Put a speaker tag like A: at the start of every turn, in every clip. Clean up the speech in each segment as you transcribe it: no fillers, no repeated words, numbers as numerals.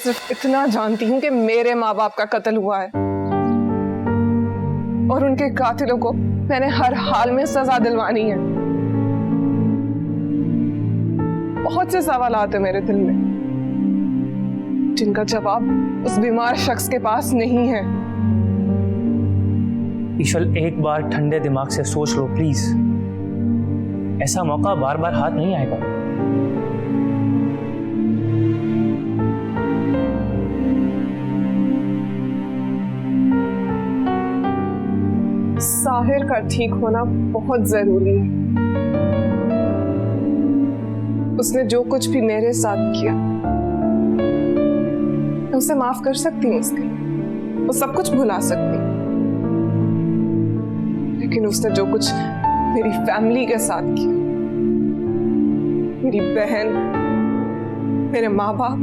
A: सिर्फ इतना जानती हूँ कि मेरे माँ बाप का कत्ल हुआ है और उनके कातिलों को मैंने हर हाल में सजा दिलवानी है। बहुत से सवालात है मेरे दिल में जिनका जवाब उस बीमार शख्स के पास नहीं है।
B: ईशल, एक बार ठंडे दिमाग से सोच लो प्लीज। ऐसा मौका बार बार हाथ नहीं आएगा।
A: साहिर का ठीक होना बहुत जरूरी है। उसने जो कुछ भी मेरे साथ किया मैं उसे माफ कर सकती हूँ, उसके लिए वो सब कुछ भुला सकती हूँ, लेकिन उसने जो कुछ मेरी फैमिली के साथ किया, मेरी बहन, मेरे माँ बाप,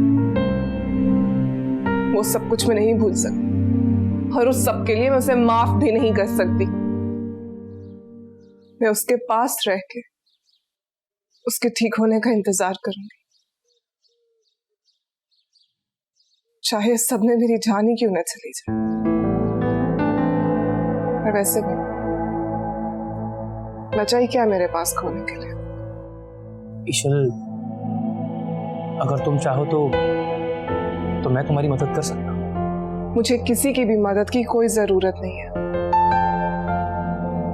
A: वो सब कुछ मैं नहीं भूल सकती और उस सब के लिए मैं उसे माफ भी नहीं कर सकती। मैं उसके पास रह के उसके ठीक होने का इंतजार करूंगी, चाहे सब में मेरी जान ही क्यों न चली जाए। पर वैसे भी बचा ही क्या मेरे पास खोने के लिए।
B: ईशल, अगर तुम चाहो तो मैं तुम्हारी मदद कर सकता हूँ।
A: मुझे किसी की भी मदद की कोई जरूरत नहीं है।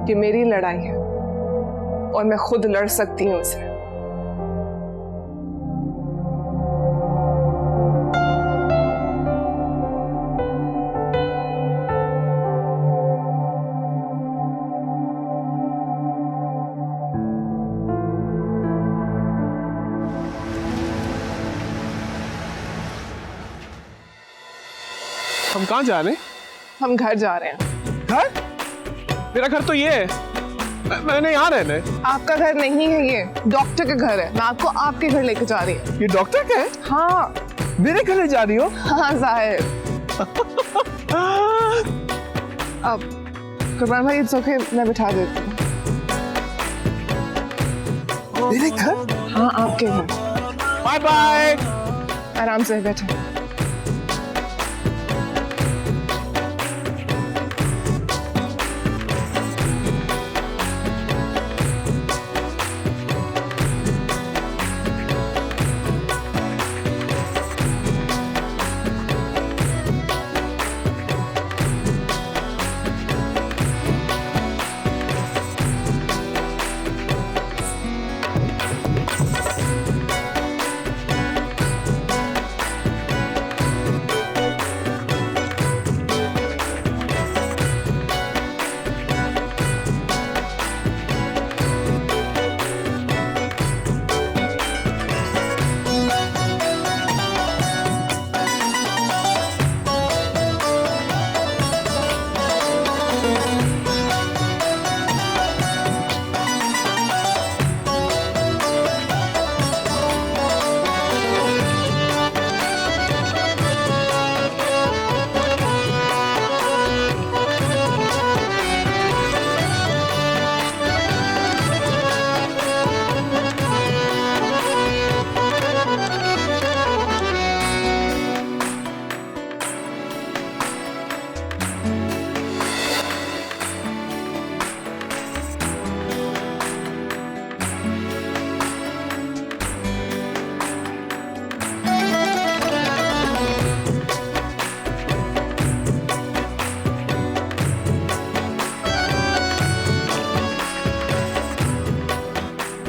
A: ये मेरी लड़ाई है और मैं खुद लड़ सकती हूँ उसे।
C: हम कहाँ जा रहे हैं?
A: हम घर जा रहे हैं।
C: घर? मेरा घर तो ये है। मैंने यहाँ रहना है।
A: आपका घर नहीं है, ये डॉक्टर का घर है। मैं आपको आपके घर लेके जा रही हूँ।
C: ये डॉक्टर का है?
A: हाँ।
C: मेरे घर ले जा रही हो?
A: हाँ जाहिर। अब कुर्बान भाई इट्स ओके, मैं बिठा देती हूँ।
C: मेरे घर?
A: हाँ आपके घर।
C: Bye bye.
A: आराम से बैठो।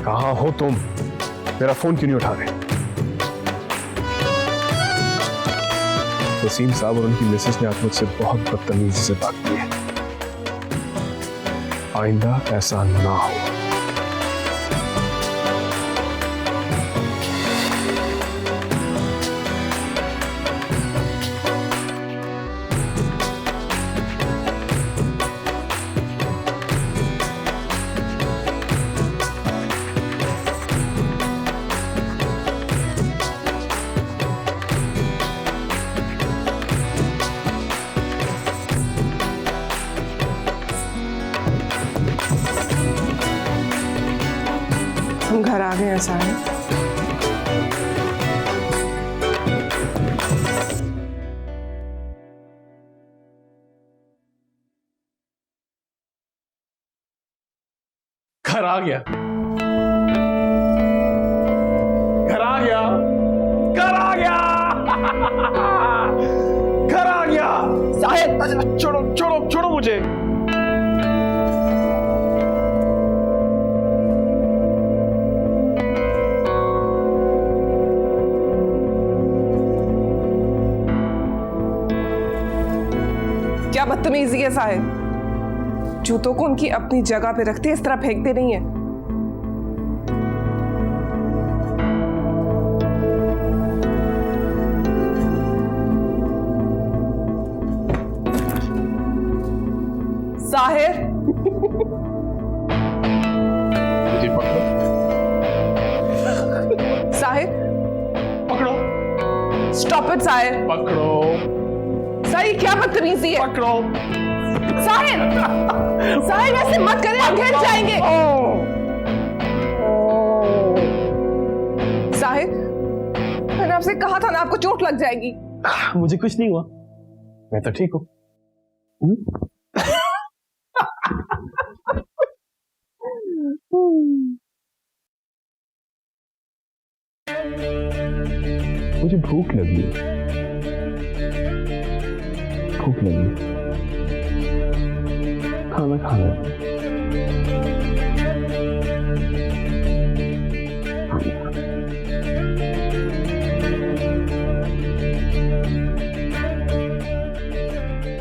C: कहाँ हो तुम? मेरा फोन क्यों नहीं उठा रहे? वसीम साहब और उनकी मिसेस ने आज मुझसे बहुत बदतमीजी से बात की है। आइंदा ऐसा ना हो।
A: हम घर आ गए हैं सारे।
C: घर आ गया, घर आ गया, घर आ गया, घर आ गया।
A: साहिर
C: छोड़ो छोड़ो छोड़ो मुझे।
A: क्या बदतमीजी है साहिर, जूतों को उनकी अपनी जगह पे रखते, इस तरह फेंकते नहीं है। साहिर
C: मुझे पकड़ो,
A: साहिर
C: पकड़ो,
A: स्टॉप इट साहिर।
C: पकड़ो,
A: साहिर क्या बदतमीजी है।
C: पकड़ो।
A: साहिर साहिर ऐसे मत करें, आप गिर जाएंगे। साहिर मैंने आपसे कहा था ना आपको चोट लग जाएगी।
C: मुझे कुछ नहीं हुआ, मैं तो ठीक हूं। मुझे भूख लगी है, भूख लगी है, खाना खाना है।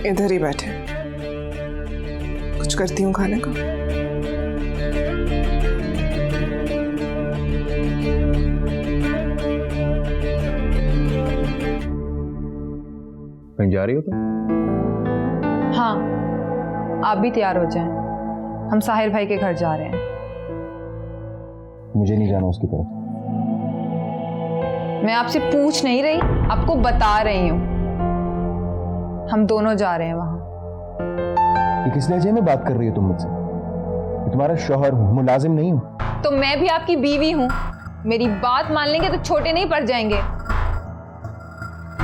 A: इधर ही बैठे, कुछ करती हूँ खाने को।
D: कहीं जा रही हो तुम?
E: हाँ, आप भी तैयार हो जाएं, हम साहिर भाई के घर जा रहे हैं।
D: मुझे नहीं जाना उसकी तरफ।
E: मैं आपसे पूछ नहीं रही, आपको बता रही हूँ, हम दोनों जा रहे हैं वहां।
D: ये किस लहजे में बात कर रही हो तुम मुझसे? मैं तुम्हारा शौहर हूँ, मुलाजिम नहीं हूँ।
E: तो मैं भी आपकी बीवी हूँ, मेरी बात मान लेंगे तो छोटे नहीं पड़ जाएंगे।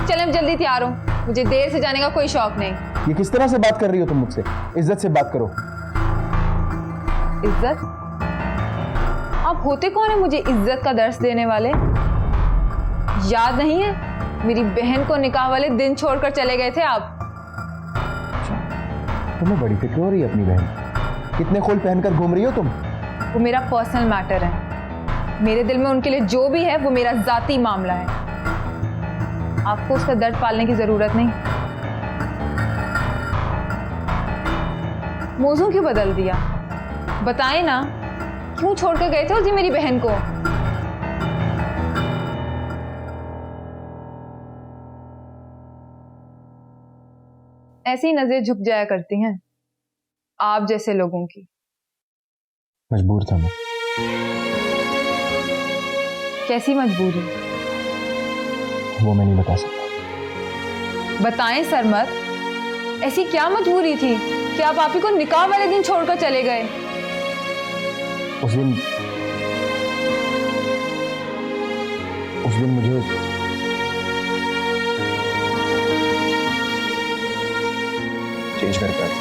E: चलें, हम जल्दी तैयार हो, मुझे देर से जाने का कोई शौक नहीं।
D: ये किस तरह से बात कर रही हो तुम मुझसे? इज्जत से बात करो।
E: इज्जत? आप होते कौन है मुझे इज्जत का दर्स देने वाले? याद नहीं है, मेरी बहन को निकाह वाले दिन छोड़कर चले गए थे आप।
D: तुम्हें बड़ी फिक्र हो रही है अपनी बहन, कितने खोल पहनकर घूम रही हो तुम?
E: वो मेरा पर्सनल मैटर है, मेरे दिल में उनके लिए जो भी है वो मेरा जाती मामला है, आपको उसका दर्द पालने की जरूरत नहीं। मौजू क्यों बदल दिया? बताएं ना, क्यों छोड़कर गए थे उस दिन मेरी बहन को? ऐसी नजरें झुक जाया करती हैं आप जैसे लोगों की।
D: मजबूर था मैं।
E: कैसी मजबूरी?
D: वो मैं नहीं बता सकता।
E: बताएं सरमत, ऐसी क्या मजबूरी थी कि आप ही को निकाह वाले दिन छोड़कर चले गए?
D: उस दिन मुझे चेंज करके आया।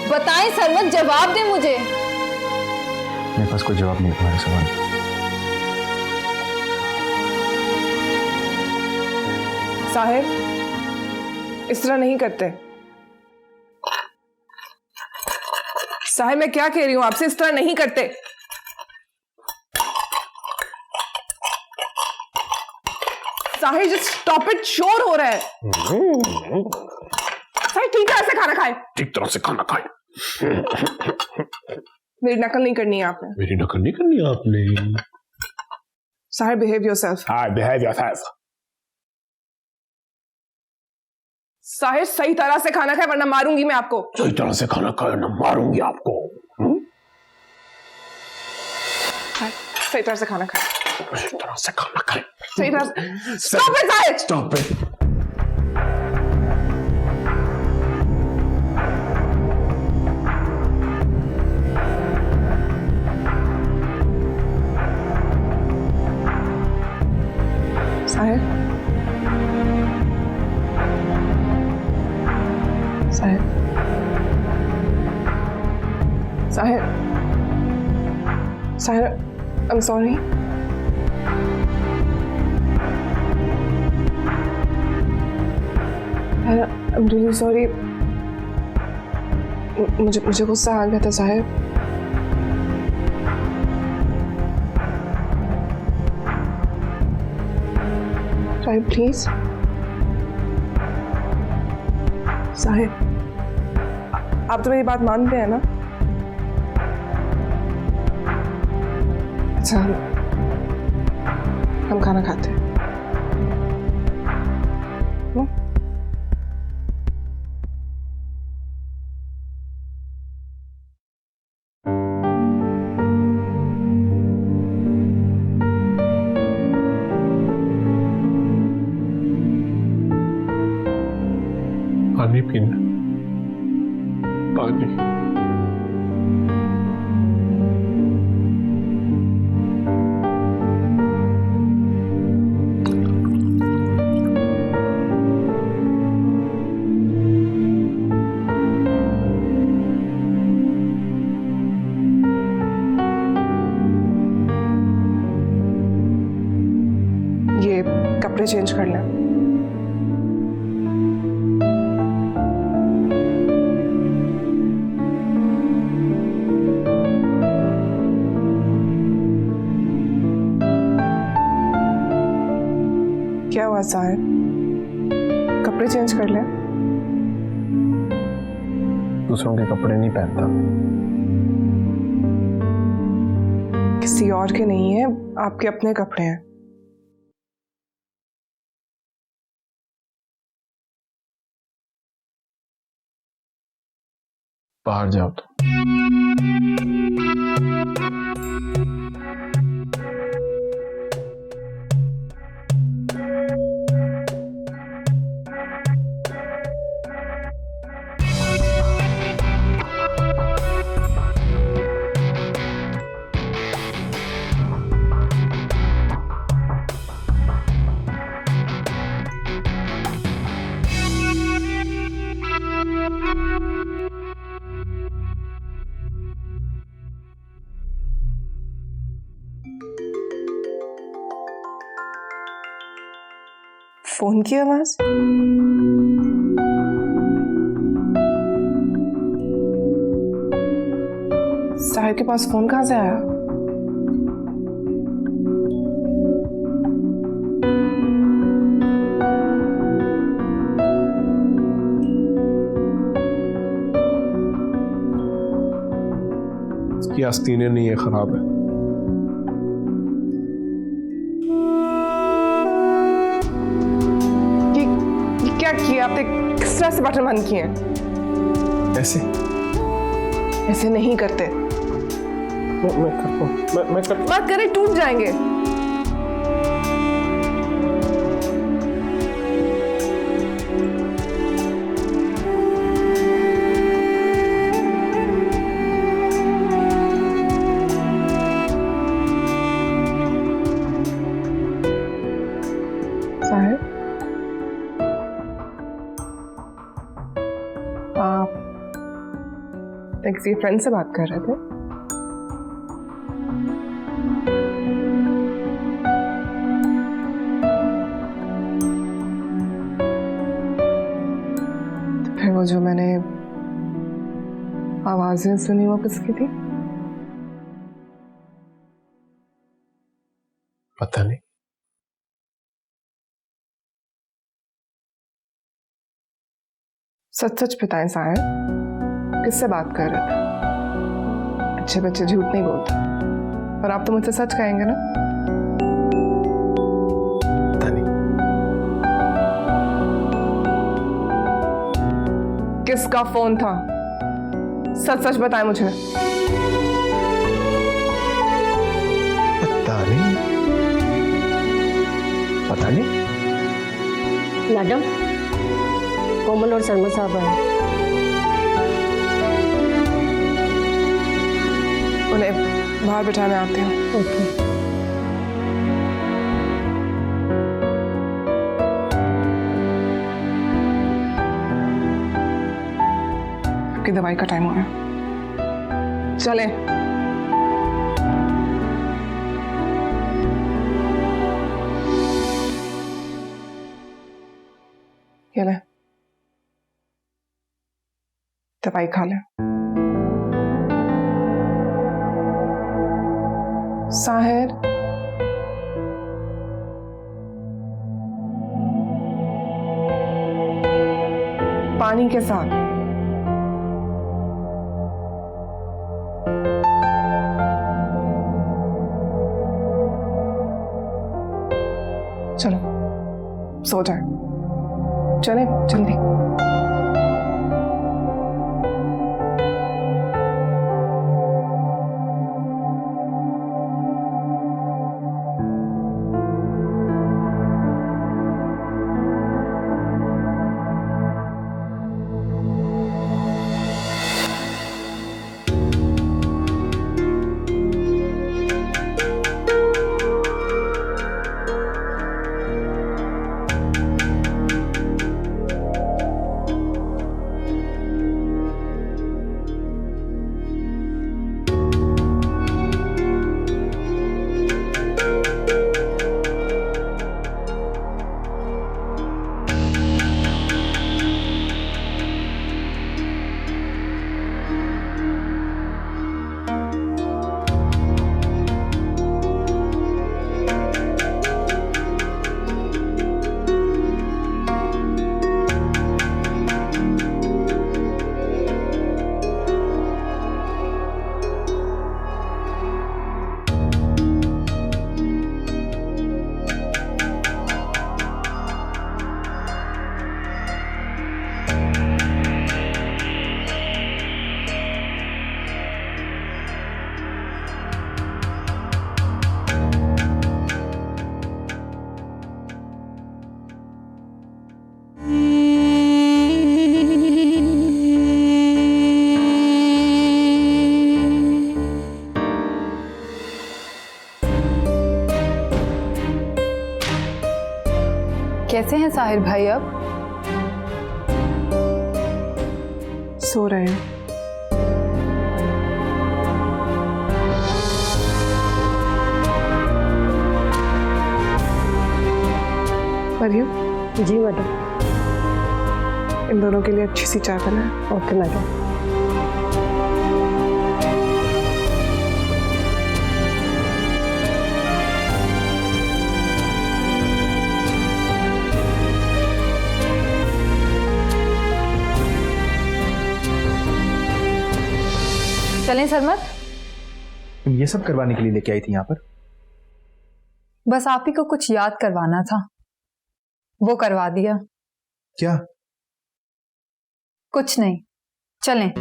E: बताएं सरमत, जवाब दें मुझे।
D: मेरे पास कोई जवाब नहीं है तुम्हारे सवाल।
A: साहिर इस तरह नहीं करते। साहिर मैं क्या कह रही हूं आपसे, इस तरह नहीं करते। साहिर जस्ट स्टॉप इट, शोर हो रहा है। साहिर ठीक तरह से खाना खाए।
C: ठीक तरह से खाना खाए।
A: मेरी नकल नहीं करनी है आपने।
C: मेरी नकल नहीं करनी है आपने।
A: Sahir behave yourself.
C: हाँ, बिहेव योरसेल्फ।
A: साहिर सही तरह से खाना खाए वरना मारूंगी मैं आपको।
C: सही तरह से खाना खाए ना मारूंगी आपको।
A: सही तरह से खाना खाए।
C: सही तरह से खाना खाए।
A: सही तरह से। Stop it Sahir.
C: Stop it.
A: Sahir Sahir Sahir Sahira, I'm sorry. I'm really sorry. मुझे गुस्सा आ गया था साहिर. साहिर प्लीज. साहिर, आप तो मेरी बात मानते हैं ना? अच्छा, हम खाना खाते हैं.
C: पानी पीना. पानी.
A: ये कपड़े चेंज कर लें. क्या हुआ साहिर? कपड़े चेंज कर लें.
D: दूसरों के कपड़े नहीं पहनता.
A: किसी और के नहीं है, आपके अपने कपड़े हैं.
D: बाहर जाओ तो.
A: फोन की आवाज. साहिर के पास फोन कहां से आया?
C: इसकी आस्तीनें नहीं है, खराब है.
A: क्या किया आपने? किस तरह से बटन बंद किए हैं?
C: ऐसे
A: ऐसे नहीं करते.
C: मैं करता हूं. मैं कर.
A: बात करें टूट जाएंगे. साहिर, आप किसी फ्रेंड से बात कर रहे थे? तो फिर वो जो मैंने आवाजें सुनी वो किसकी थी?
C: पता नहीं.
A: सच सच बताएं साहिर, किससे बात कर रहे थे? अच्छे बच्चे झूठ नहीं बोलते. और आप तो मुझसे सच कहेंगे ना?
C: पता नहीं.
A: किसका फोन था? सच सच बताएं मुझे.
C: पता नहीं. पता नहीं.
F: मैडम, कोमल और शर्मा साहब आए.
A: उन्हें बाहर बिठा, मैं आती हूँ.
F: ओके.
A: आपकी दवाई का टाइम हो रहा है. चलें. दवाई खा ले। साहिर, पानी के साथ। चलो सो जाए, चले जल्दी।
E: कैसे हैं साहिर भाई अब?
A: सो रहे हैं। मरियम,
F: जी मैडम।
A: इन दोनों के लिए अच्छी सी चाय बनाए।
F: Okay madam.
E: चलें सरमत?
D: तुम ये सब करवाने के लिए लेके आई थी यहाँ पर?
E: बस आप ही को कुछ याद करवाना था, वो करवा दिया।
D: क्या?
E: कुछ नहीं, चलें।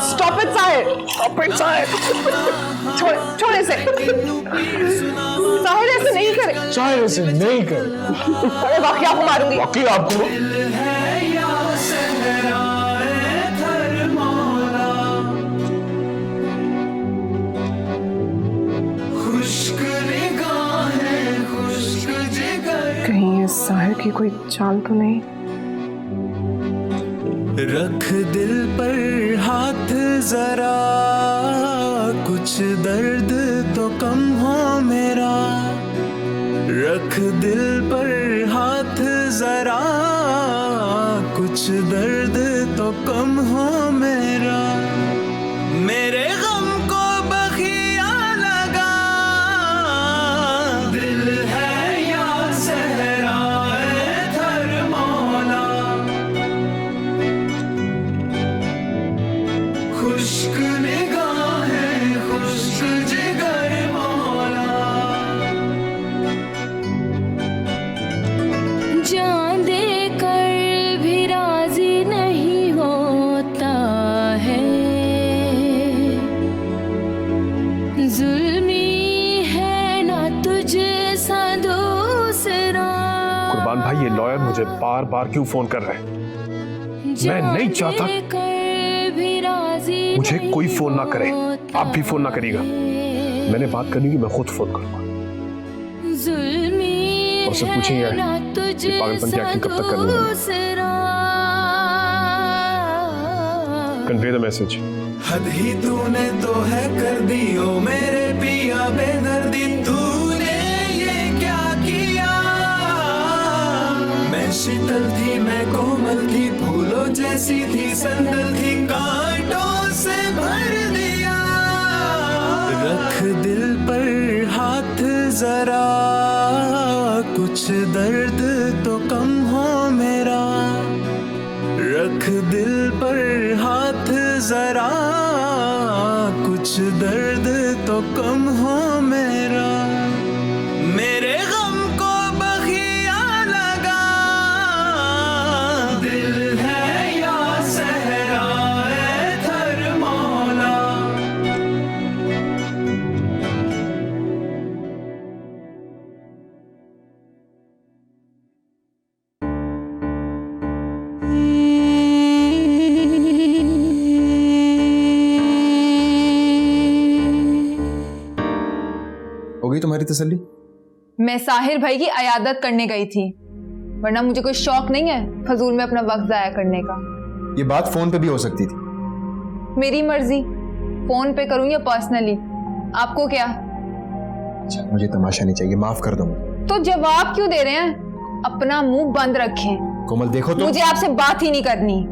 A: Stop it, Sahir! Stop it, Sahir! छोड़ इसे। साहिर ऐसे नहीं करे।
C: साहिर ऐसे नहीं कर।
A: अरे बाकी आपको मारूंगी।
C: बाकी आपको।
A: कहीं ये साहिर की कोई चाल तो नहीं?
G: रख दिल पर हाथ जरा, कुछ दर्द तो कम हो मेरा। रख दिल पर हाथ जरा, कुछ दर्द तो कम हो मेरा। मेरे गम को बखिया लगा, दिल है या सहरा थर मौला। खुश्क निगाहें खुश्क जिगर मौला।
H: जान दे कर भी राजी नहीं होता है, जुल्मी है ना तुझे सा दूसरा।
C: कुर्बान भाई, ये लॉयर मुझे बार बार क्यों फोन कर रहे हैं? मैं नहीं चाहता मुझे कोई फोन ना करे। आप भी फोन ना करिएगा। मैंने बात करनी की मैं खुद फोन करूंगा। और सब पूछेंगे ये पागलपन की एक्टिंग कब तक करनी है। Convey the message.
G: हद ही तूने तो है कर दी ओ मेरे पिया बेदर्दी, तूने ये क्या किया। मैं शीतल थी मैं कोमल थी, फूलों जैसी थी संदल थी, कांटों से भर दिया। रख दिल पर हाथ जरा, कुछ दर्द तो कम हो मेरा। रख दिल पर हाथ जरा, कुछ दर्द तो कम हो मेरा। मेरे गम को बखिया लगा, दिल है या सहरा है थर मौला।
D: हो गई तुम्हारी तसल्ली?
E: मैं साहिर भाई की अयादत करने गई थी, वरना मुझे कोई शौक नहीं है फजूल में अपना वक्त जाया करने का।
D: ये बात फोन पे भी हो सकती थी।
E: मेरी मर्जी, फोन पे करूं या पर्सनली, आपको क्या।
D: अच्छा, मुझे तमाशा नहीं चाहिए, माफ कर दो मुझे।
E: तो जवाब क्यों दे रहे हैं? अपना मुंह बंद रखें।
D: कोमल देखो तो।
E: मुझे आपसे बात ही नहीं करनी।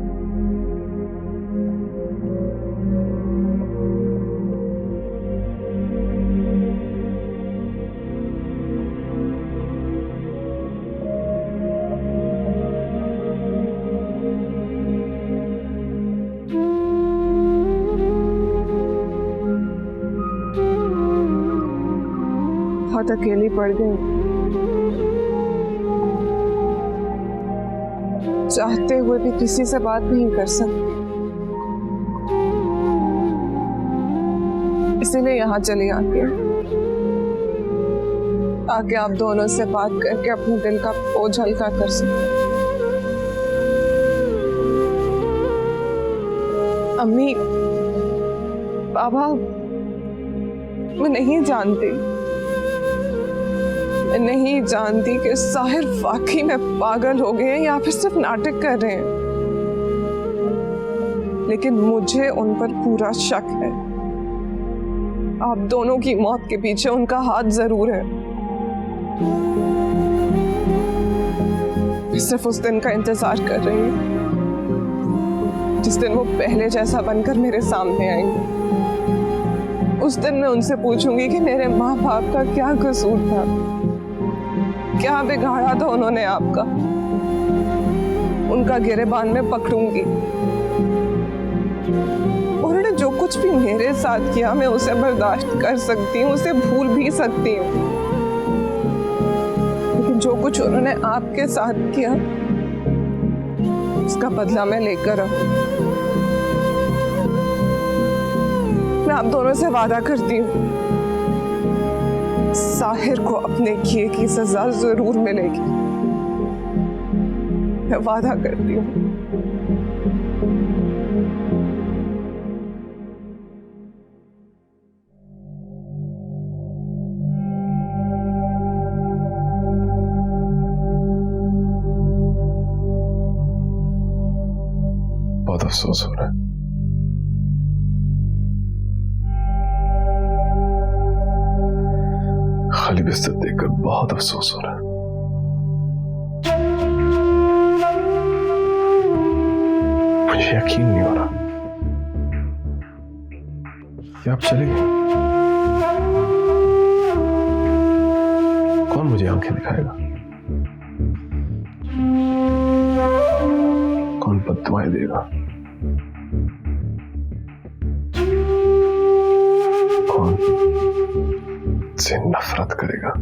A: बहुत अकेली पड़ गई, चाहते हुए भी किसी से बात नहीं कर सकती, इसीलिए यहाँ चली आती है, ताकि आप दोनों से बात करके अपने दिल का बोझ हल्का कर सकें। अम्मी, बाबा, मैं नहीं जानती, मैं नहीं जानती कि साहिर वाकई में पागल हो गए हैं या फिर सिर्फ नाटक कर रहे हैं, लेकिन मुझे उन पर पूरा शक है। आप दोनों की मौत के पीछे उनका हाथ जरूर है। मैं सिर्फ उस दिन का इंतजार कर रही हूँ जिस दिन वो पहले जैसा बनकर मेरे सामने आएंगे। उस दिन मैं उनसे पूछूंगी कि मेरे माँ बाप का क्या कसूर था, क्या बिगाड़ा था उन्होंने आपका। उनका गिरेबान में पकड़ूंगी। उन्होंने जो कुछ भी मेरे साथ किया मैं उसे बर्दाश्त कर सकती हूँ, उसे भूल भी सकती हूँ, लेकिन जो कुछ उन्होंने आपके साथ किया उसका बदला मैं लेकर रहूं। मैं आप दोनों से वादा करती हूँ, साहिर को अपने किए की सजा जरूर मिलेगी। मैं वादा करती हूँ।
C: बहुत अफसोस हो रहा है। खाली बिस्तर देखकर बहुत अफसोस हो रहा है। मुझे यकीन नहीं हो रहा कि आप चले गए। कौन मुझे आंखें दिखाएगा? कौन बद्दुआएं देगा? कौन से नफरत करेगा?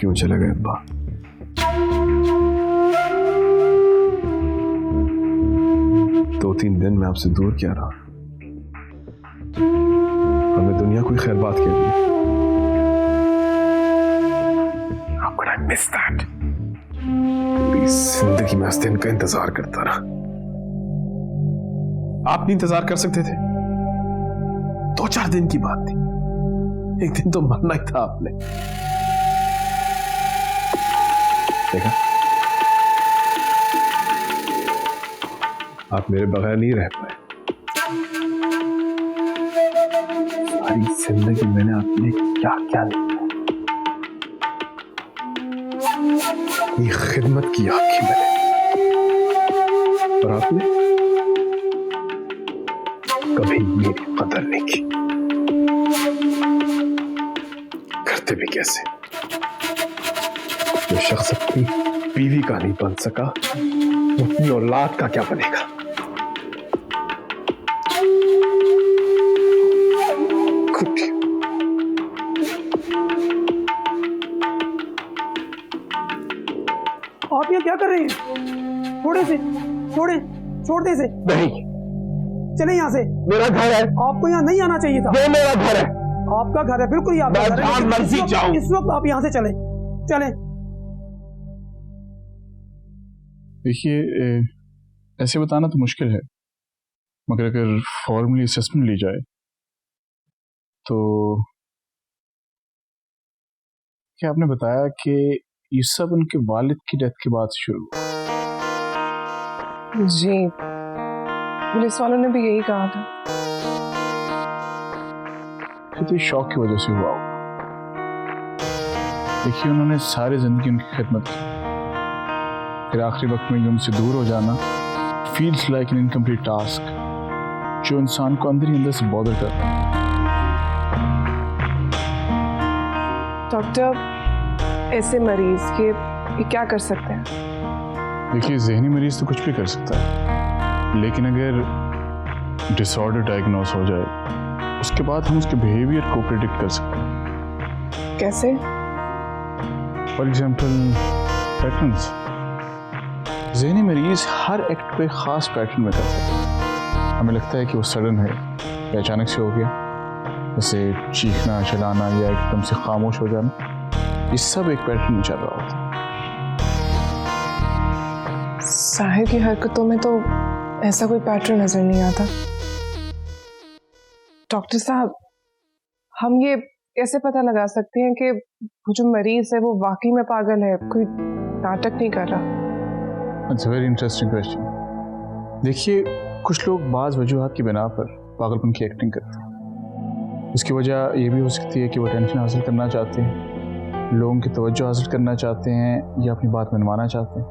C: क्यों चले गए अब्बा? दो तीन दिन में आपसे दूर क्या रहा? हमें दुनिया कोई खैर बात के लिए। How could I miss that? पूरी जिंदगी में उस दिन का इंतजार करता रहा। आप नहीं इंतजार कर सकते थे? 2-4 दिन की बात थी, एक दिन तो मरना ही था आपने। देखा, आप मेरे बगैर नहीं रह पाए। सारी जिंदगी मैंने आपके लिए क्या क्या नहीं किया। ये खिदमत की आपकी मैंने, और आपने कभी मेरी कदर नहीं की। करते भी कैसे? जो शख्स अपनी बीवी का नहीं बन सका, वो अपनी औलाद का क्या बनेगा?
I: आप यहाँ क्या कर रहे हैं? छोड़े से, छोड़ दे से।
C: नहीं,
I: चले यहाँ से।
C: मेरा घर है।
I: आपको यहाँ नहीं आना चाहिए था।
C: ये मेरा घर है।
I: आपका घर है, बिल्कुल ही आपका घर है।
C: मर्जी जाऊं।
I: इस वक्त आप यहाँ से चले।
J: देखिए, ऐसे बताना तो मुश्किल है, मगर अगर फॉर्मली असेसमेंट ली जाए तो क्या आपने बताया कि ये सब उनके वालिद की डेथ के बाद शुरू हुआ?
A: जी, पुलिस वालों ने भी यही कहा था।
J: तो शौक की वजह से हुआ होगा। देखिए, उन्होंने सारी जिंदगी उनकी खिदमत की, फिर आखिरी वक्त में उनसे दूर हो जाना feels like an incomplete task, जो इंसान को अंदर ही अंदर से बॉदर करता है।
A: डॉक्टर, ऐसे मरीज के ये क्या कर सकते हैं?
J: देखिए, जहनी मरीज तो कुछ भी कर सकता है, लेकिन अगर डिसऑर्डर डायग्नोस हो जाए उसके बाद हम उसके बिहेवियर को प्रिडिक्ट कर सकते हैं।
A: कैसे?
J: For example patterns. ज़हनी मरीज हर एक्ट को एक ख़ास पैटर्न में करते हैं। हमें लगता है कि वो सडन है या अचानक से हो गया, जैसे चीखना, चलाना या एकदम से खामोश हो जाना। ये सब एक पैटर्न में चल रहा होता है।
A: साहिर की हरकतों में तो ऐसा कोई पैटर्न नजर नहीं आता। डॉक्टर साहब, हम ये कैसे पता लगा सकते हैं कि वो जो मरीज है वो वाकई में पागल है, कोई नाटक नहीं कर रहा?
J: It's very interesting question. देखिए, कुछ लोग बाज़ वजूहात की बिना पर पागलपन की एक्टिंग करते हैं। उसकी वजह ये भी हो सकती है कि वो अटेंशन हासिल करना चाहते हैं, लोगों की तवज्जो हासिल करना चाहते हैं या अपनी बात मनवाना चाहते हैं।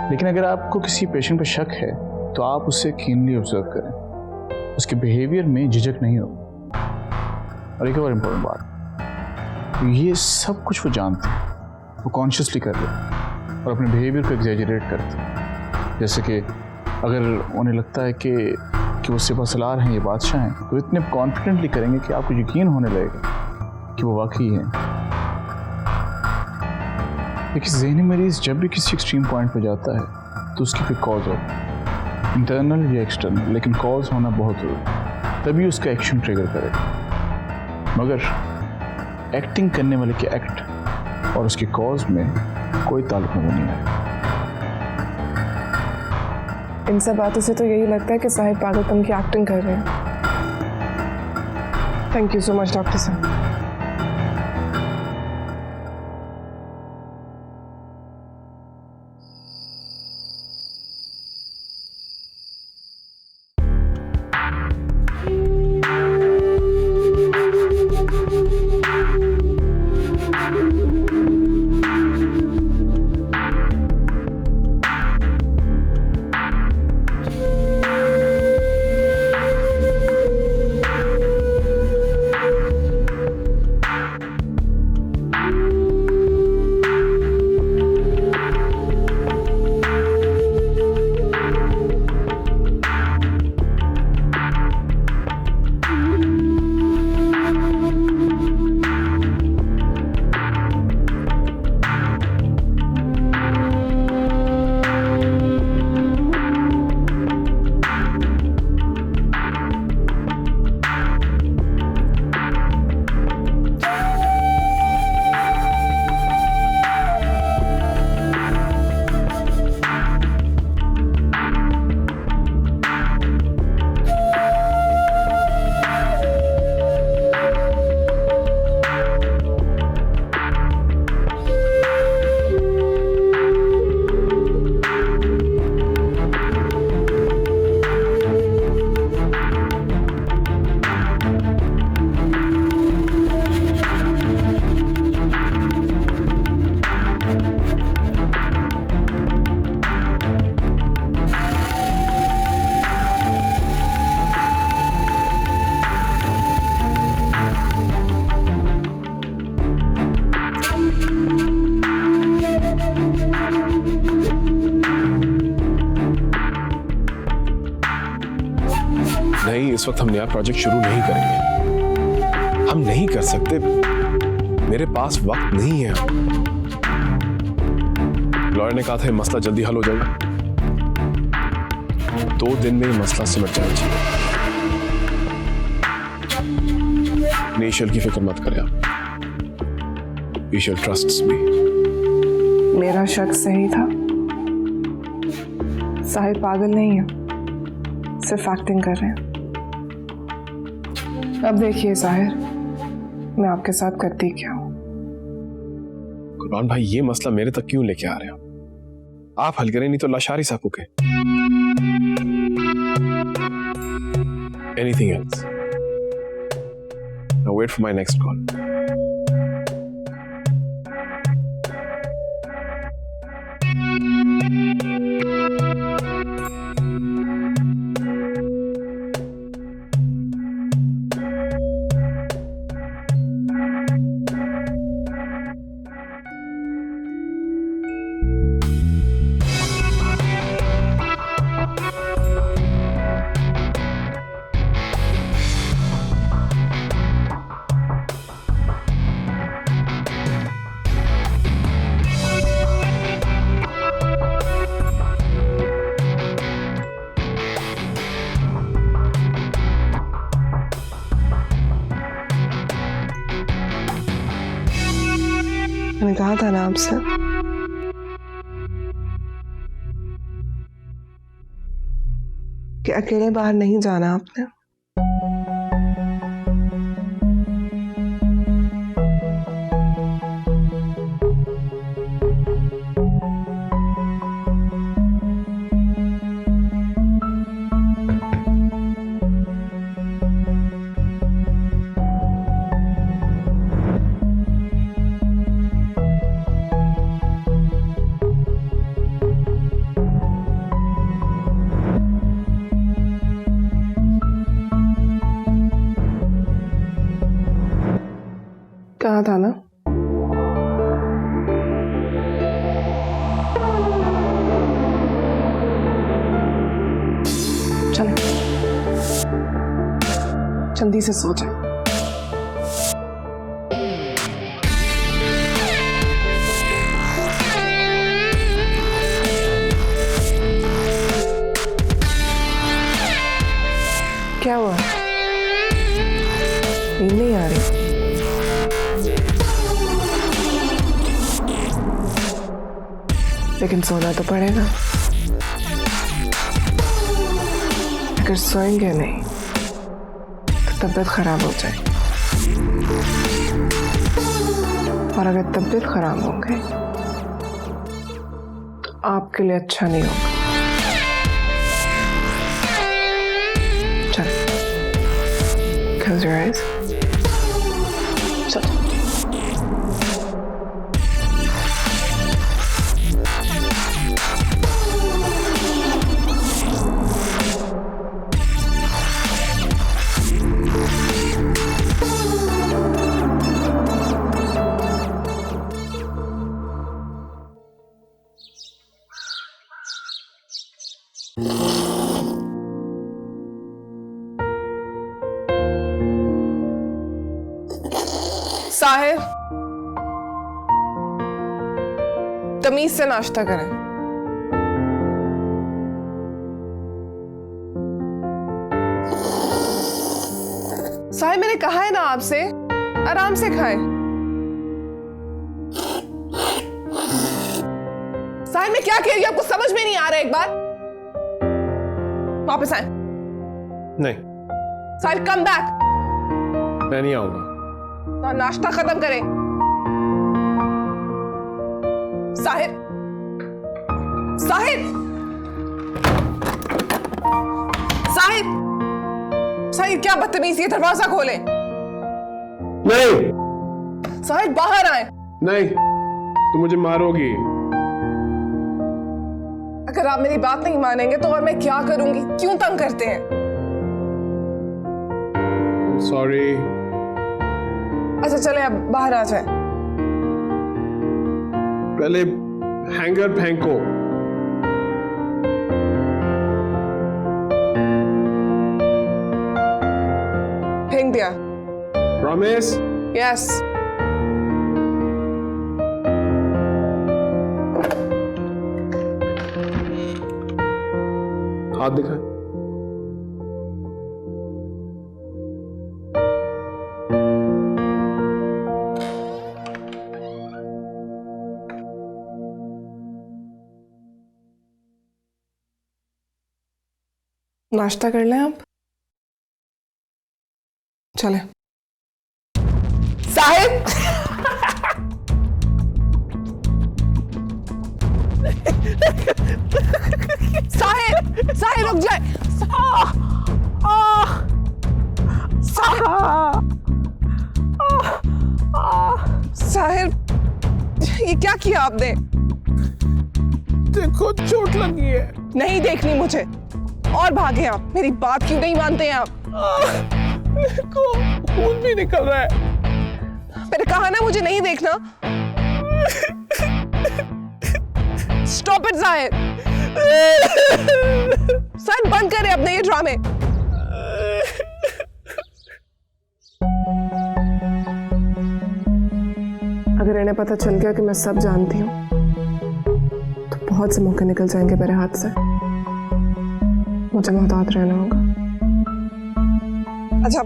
J: लेकिन अगर आपको किसी पेशेंट पर शक है तो आप उसे कीनली ऑब्जर्व करें, उसके बिहेवियर में झिझक नहीं हो। और एक और इम्पोर्टेंट बात, ये सब कुछ वो जानते हैं, वो कॉन्शियसली कर लेते हैं और अपने बिहेवियर को एग्जैजरेट करते हैं। जैसे कि अगर उन्हें लगता है कि वो सिपहसालार हैं, ये बादशाह हैं, तो इतने कॉन्फिडेंटली करेंगे कि आपको यकीन होने लगेगा कि वो वाकई हैं। देखिए, ज़हनी मरीज जब भी किसी एक्सट्रीम पॉइंट पर जाता है तो उसकी कोई कॉज होता है, इंटरनल या एक्सटर्नल, लेकिन कॉज होना बहुत ज़रूरी, तभी उसका एक्शन ट्रिगर करेगा। मगर एक्टिंग करने वाले के एक्ट और उसके कॉज में कोई ताल्लुक नजर नहीं आएगा।
A: इन सब बातों से तो यही लगता है कि साहिर पागलपन की एक्टिंग कर रहे हैं। Thank you so much doctor साहब।
C: नहीं, इस वक्त हम नया प्रोजेक्ट शुरू नहीं करेंगे। हम नहीं कर सकते, मेरे पास वक्त नहीं है। लॉयर ने कहा था ये मसला जल्दी हल हो जाएगा। 2 दिन में ये मसला सिमट जाना चाहिए। ईशल की फिक्र मत करें आप। ईशल ट्रस्ट्स मी।
A: मेरा शक सही था। साहिर पागल नहीं है, सिर्फ एक्टिंग कर रहे हैं। अब देखिए साहिर, मैं आपके साथ करती क्या हूं।
C: कुर्बान भाई, ये मसला मेरे तक क्यों लेके आ रहे हो? आप हल करें, नहीं तो लाशारी साहब के। Anything else? Now wait for my next call.
A: मैंने कहा था ना आपसे, कि अकेले बाहर नहीं जाना आपने। कहा था ना, चलो जल्दी से सो जाए। क्या हुआ? नींद नहीं आ रही? लेकिन सोना तो पड़ेगा। अगर सोएंगे नहीं तो तबीयत खराब हो जाएगी, और अगर तबीयत खराब हो गई तो आपके लिए अच्छा नहीं होगा। चलो, close your eyes. चलो। साहिर, तमीज से नाश्ता करें। साहिर, मैंने कहा है ना आपसे, आराम से खाएं। साहिर, मैं क्या कह रही हूं आपको समझ में नहीं आ रहा? एक बार वापस आए।
C: नहीं।
A: Sahir, come back.
C: मैं नहीं आऊंगा।
A: तो नाश्ता खत्म करें। साहिर, साहिर, साहिर, साहिर, क्या बदतमीजी है? दरवाजा खोले।
C: नहीं।
A: साहिर, बाहर आए।
C: नहीं, तुम मुझे मारोगी।
A: अगर आप मेरी बात नहीं मानेंगे तो और मैं क्या करूंगी? क्यों तंग करते हैं?
C: सॉरी।
A: अच्छा चले, अब बाहर आ जाए।
C: पहले हैंगर फेंको।
A: गया?
C: प्रॉमिस।
A: यस।
C: हाथ दिखा।
A: नाश्ता कर लें आप? चलें। साहिब! साहिब! साहिब रुक जाए! साहिब, ये क्या किया आपने?
C: देखो चोट लगी है।
A: नहीं देखनी मुझे। और भागे आप। मेरी बात क्यों नहीं मानते हैं आप?
C: देखो खून भी निकल रहा है।
A: मैंने कहा ना मुझे नहीं देखना। स्टॉप इट जाहिर। साहिब बंद करें अपने ये ड्रामे। अगर इन्हें पता चल गया कि मैं सब जानती हूँ तो बहुत से मौके निकल जाएंगे मेरे हाथ से। मुझे मोहतात रहना होगा। अच्छा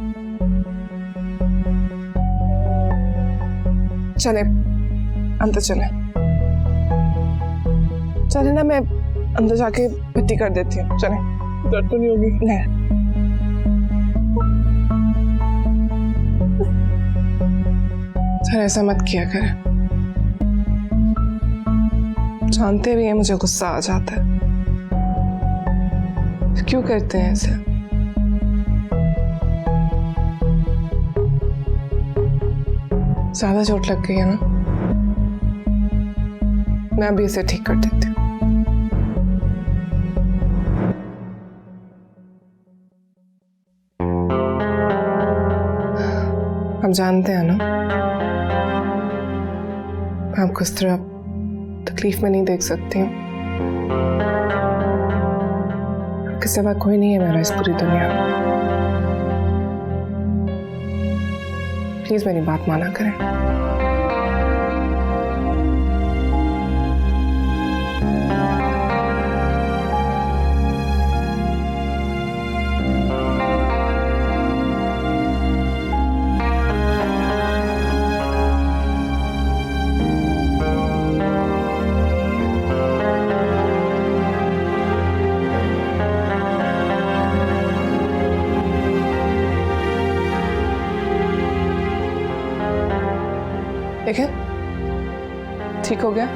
A: चले अंदर चले। चले ना, मैं अंदर जाके पट्टी कर देती हूँ। चले।
C: दर्द तो नहीं होगी?
A: नहीं। सर ऐसा मत किया करें। जानते भी हैं मुझे गुस्सा आ जाता है। क्यों करते हैं ऐसे? ज्यादा चोट लग गई है ना? मैं अभी इसे ठीक कर देती हूँ। आप जानते हैं ना, मैं आपको इस तरह तकलीफ में नहीं देख सकती हूँ। आपके सिवा कोई नहीं है मेरा इस पूरी दुनिया में। प्लीज मेरी बात माना करें। देखें, ठीक हो गया।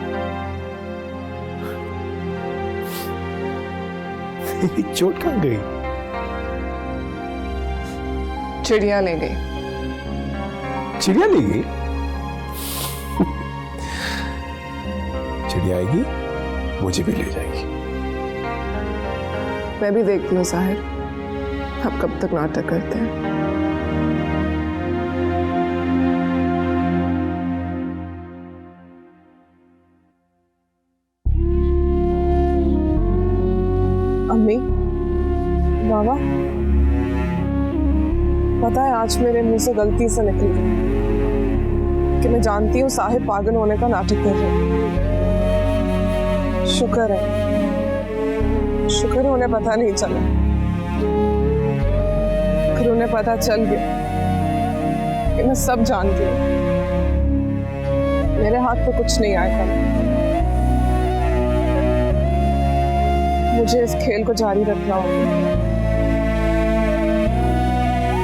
C: चोट कहाँ गई?
A: चिड़िया ले गई।
C: चिड़िया ले गई? चिड़िया आएगी मुझे भी ले जाएगी।
A: मैं भी देखती हूँ साहिर, आप कब तक नाटक करते हैं। अम्मी, बाबा, पता है आज मेरे मुंह से गलती से निकल गई कि मैं जानती हूँ साहिब पागल होने का नाटक कर रहे हैं। शुक्र है उन्हें पता नहीं चला। फिर उन्हें पता चल गया कि मैं सब जानती हूँ। मेरे हाथ पे कुछ नहीं आएगा। मुझे इस खेल को जारी रखना होगा।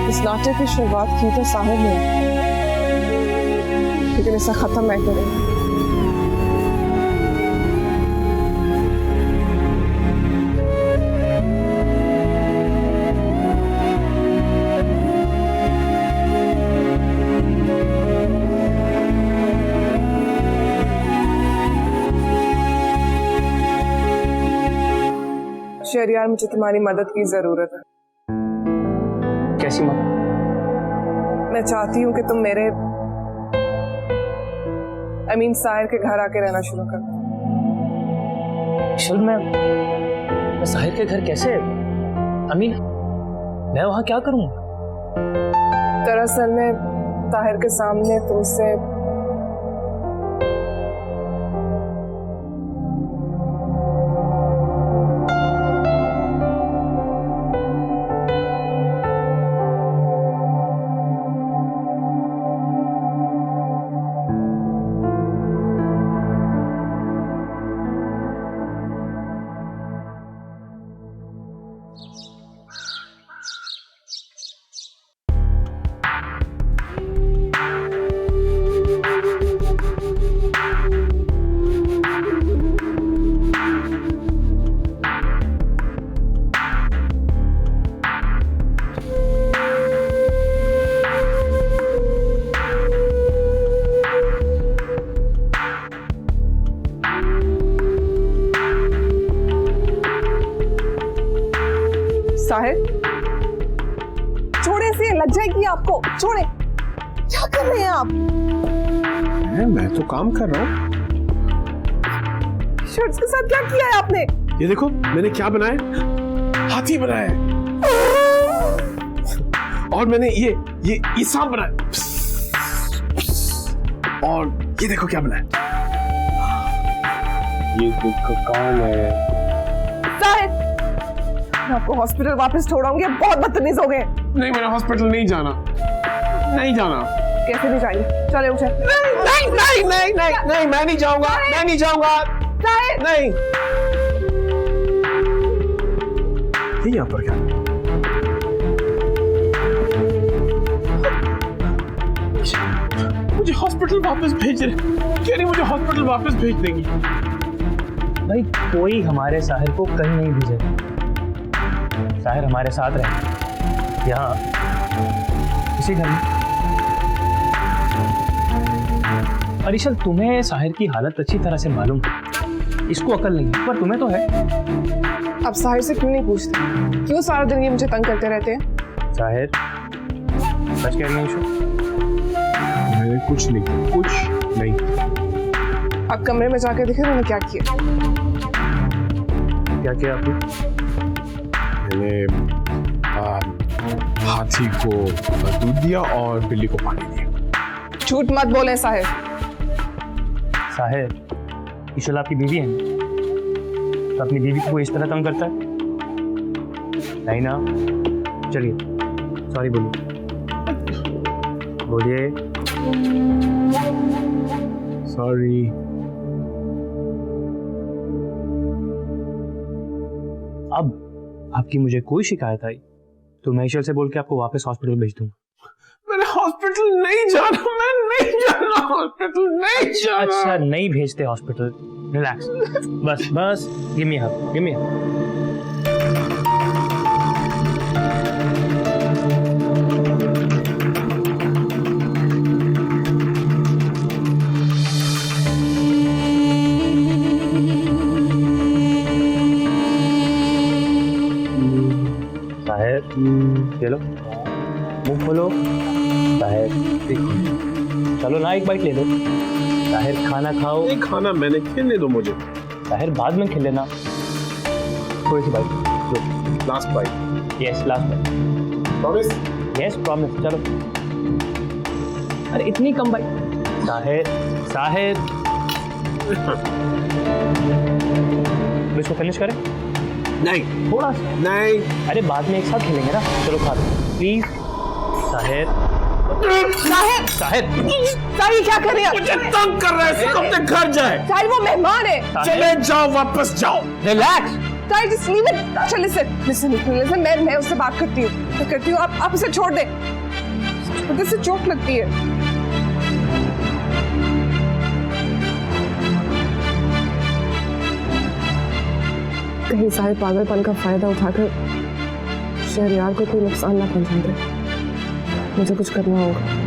A: इस नाटक की शुरुआत की तो साहिब ने, लेकिन इसे खत्म मैं करूंगी। शहरियार, मुझे तुम्हारी मदद की जरूरत है।
B: कैसी मदद?
A: मैं चाहती हूँ कि तुम मेरे अमीन साहिर के घर आके रहना शुरू कर दो।
B: मैं साहिर के घर कैसे? अमीन, मैं वहां क्या करूं?
A: दरअसल मैं ताहिर के सामने तुमसे साहिर, छोड़े से लग जाएगी आपको, छोड़े। क्या कर रहे हैं आप?
C: मैं तो काम कर रहा हूँ।
A: शर्ट्स के साथ क्या किया है आपने?
C: ये देखो मैंने क्या बनाया, हाथी बनाया है। और मैंने ये सांप बनाया। और ये देखो क्या बनाया, ये देखो कौन है।
A: साहिर, मैं आपको हॉस्पिटल वापस छोड़ाऊंगी, बहुत बदतमीज हो गए।
C: नहीं, मैंने हॉस्पिटल नहीं जाना, नहीं जाना।
A: कैसे नहीं जाएंगे? चले उठे।
C: नहीं नहीं नहीं नहीं नहीं नहीं, मैं नहीं जाऊंगा, मैं नहीं जाऊंगा। नहीं। ये यहाँ पर क्या? मुझे हॉस्पिटल वापस भेज रहे, क्या नहीं मुझे हॉस्पिटल वापस भेज देंगी?
B: भाई कोई हमारे साहिर को कहीं नहीं भेजेगा। साहिर हमारे साथ रहे यहाँ इसी घर में। अरिशल, तुम्हें साहिर की हालत अच्छी तरह से मालूम है, इसको अकल नहीं है, पर तुम्हें तो है।
A: अब साहिर से क्यों नहीं पूछते? क्यों सारा दिन ये मुझे तंग करते रहते हैं?
B: साहिर, सच कह रही है ईशु?
C: मैंने कुछ नहीं।
A: अब कमरे में जाकर देखे मैंने क्या किया।
B: क्या किया आपने?
C: मैंने हाथी को दूध दिया और बिल्ली को पानी दिया।
A: झूठ मत बोले साहिर।
B: साहिर, ईशल आपकी बीवी है, तो अपनी बीवी को इस तरह तंग करता है? नहीं ना? चलिए सॉरी बोलिए।
C: सॉरी।
B: अब आपकी मुझे कोई शिकायत आई तो मैं ईशल से बोल के आपको वापस हॉस्पिटल भेज दूंगा।
C: मैंने हॉस्पिटल नहीं जाना, मैं नहीं जाना हॉस्पिटल, नहीं जाना।
B: अच्छा, नहीं भेजते हॉस्पिटल, रिलैक्स। बस गिव मी हग। साहिर, चलो मुंह खोलो। साहिर, चलो ना, एक बाइट ले लो। साहिर, खाना खाओ।
C: नहीं खाना मैंने, खेलने दो मुझे।
B: साहिर, बाद में खेल लेना। थोड़ी सी bite,
C: last bite.
B: Yes, last bite.
C: Promise?
B: Yes, promise. चलो। अरे इतनी कम बाइट। साहिर, इसको फिनिश करें?
C: नहीं,
B: थोड़ा सा।
C: नहीं।
B: अरे बाद में एक साथ खेलेंगे ना, चलो खा लो प्लीज। साहिर,
A: क्या कर रहे हैं?
C: मुझे तंग कर रहे हैं, अपने घर जाए।
A: साहिर, वो मेहमान है।
C: चले जाओ, वापस जाओ।
B: Relax.
A: Sahir, just leave it। अच्छा listen, मैं उससे बात करती हूँ। आप उसे छोड़ दे, छोटे से चोट लगती है। कहीं साहिर पागलपन का फायदा उठाकर शहरयार को कोई नुकसान ना पहुंचा दे। मुझे कुछ करना होगा।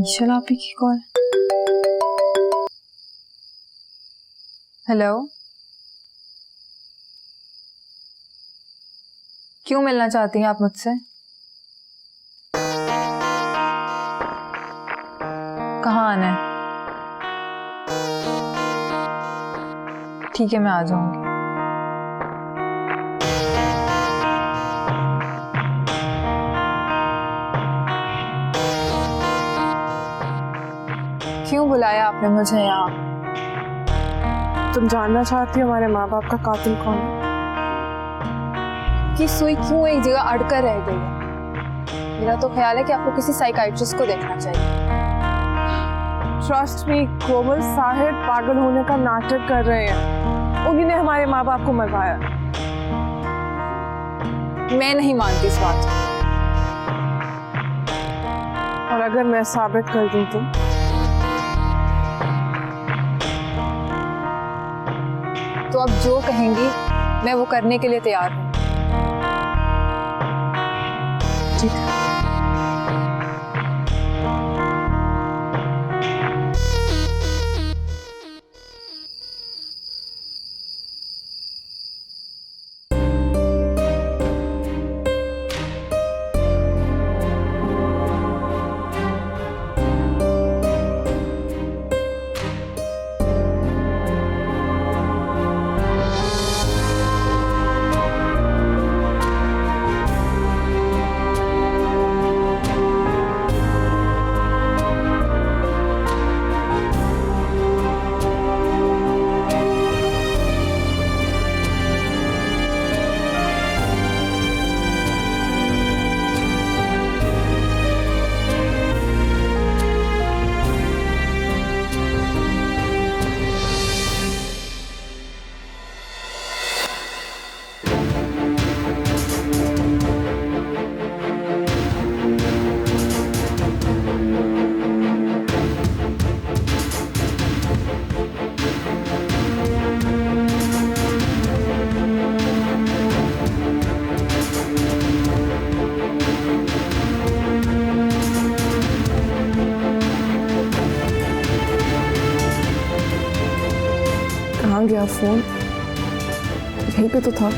E: ईशल आपी की कॉल। हेलो, क्यों मिलना चाहती हैं आप मुझसे? कहाँ आना है? ठीक है, मैं आ जाऊंगी। क्यों बुलाया आपने मुझे यहाँ?
A: तुम जानना चाहती हो हमारे माँ बाप का कातिल कौन है?
E: कि सुई क्यों एक जगह अड़कर रह गई है? मेरा तो ख्याल है कि आपको किसी साइकाइट्रिस्ट को देखना चाहिए।
A: ट्रस्ट मी कोमल, साहिर पागल होने का नाटक कर रहे हैं। उन्हीं ने हमारे माँ बाप को मरवाया।
E: मैं नहीं मानती इस बात को।
A: और अगर मैं साबित कर दूं
E: तो आप जो कहेंगी मैं वो करने के लिए तैयार हूँ।
A: ठीक है। कहाँ गया फोन? यहीं पे तो था।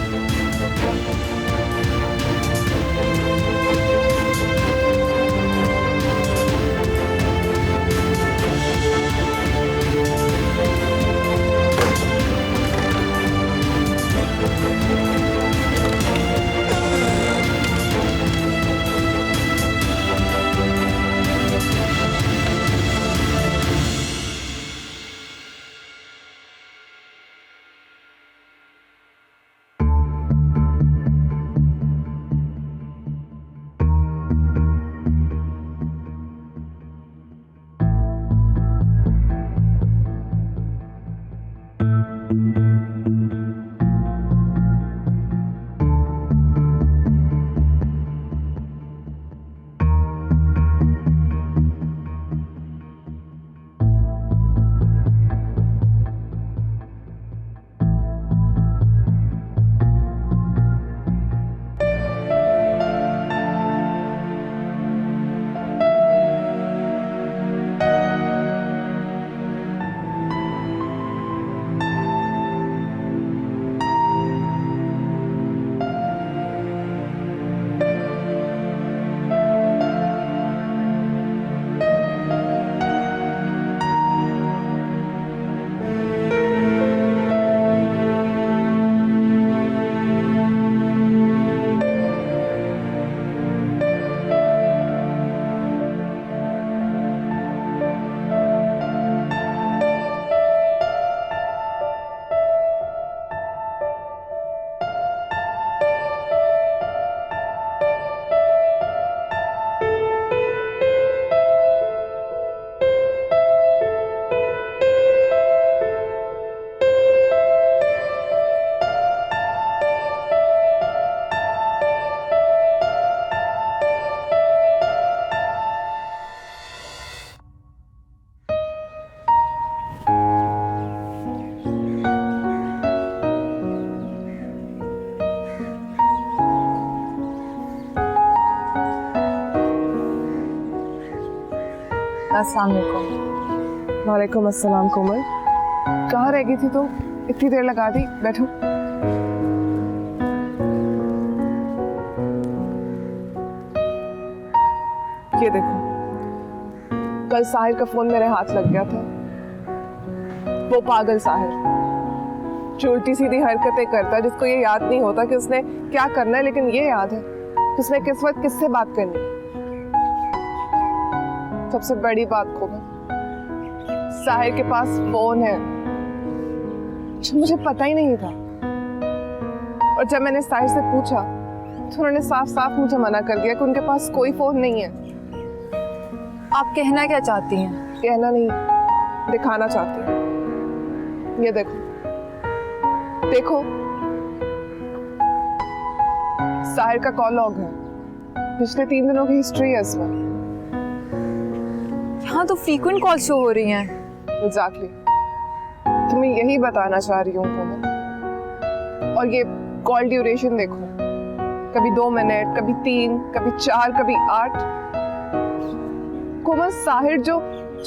E: अस्सलाम वालेकुम।
A: वालेकुम अस्सलाम कोमल। कहाँ रह गई थी तुम? इतनी देर लगा दी, बैठो। ये देखो, कल साहिर का फोन मेरे हाथ लग गया था। वो पागल साहिर जो उल्टी सीधी हरकतें करता है, जिसको ये याद नहीं होता कि उसने क्या करना है, लेकिन ये याद है कि उसने किस वक्त किससे बात करनी है। सबसे बड़ी बात को साहिर के पास फोन है जो मुझे पता ही नहीं था, और जब मैंने साहिर से पूछा तो उन्होंने साफ साफ मुझे मना कर दिया कि उनके पास कोई फोन नहीं है।
E: आप कहना क्या चाहती हैं?
A: कहना नहीं, दिखाना चाहती हूँ। ये देखो, देखो, साहिर का कॉल लॉग है, पिछले 3 दिनों की हिस्ट्री है इसमें।
E: यहाँ तो फ्रीक्वेंट कॉल शो हो रही हैं।
A: एग्जैक्टली, तुम्हें यही बताना चाह रही हूँ कोमल। और ये कॉल ड्यूरेशन देखो, कभी 2 मिनट, कभी 3, कभी 4, कभी 8। कोमल, साहिर जो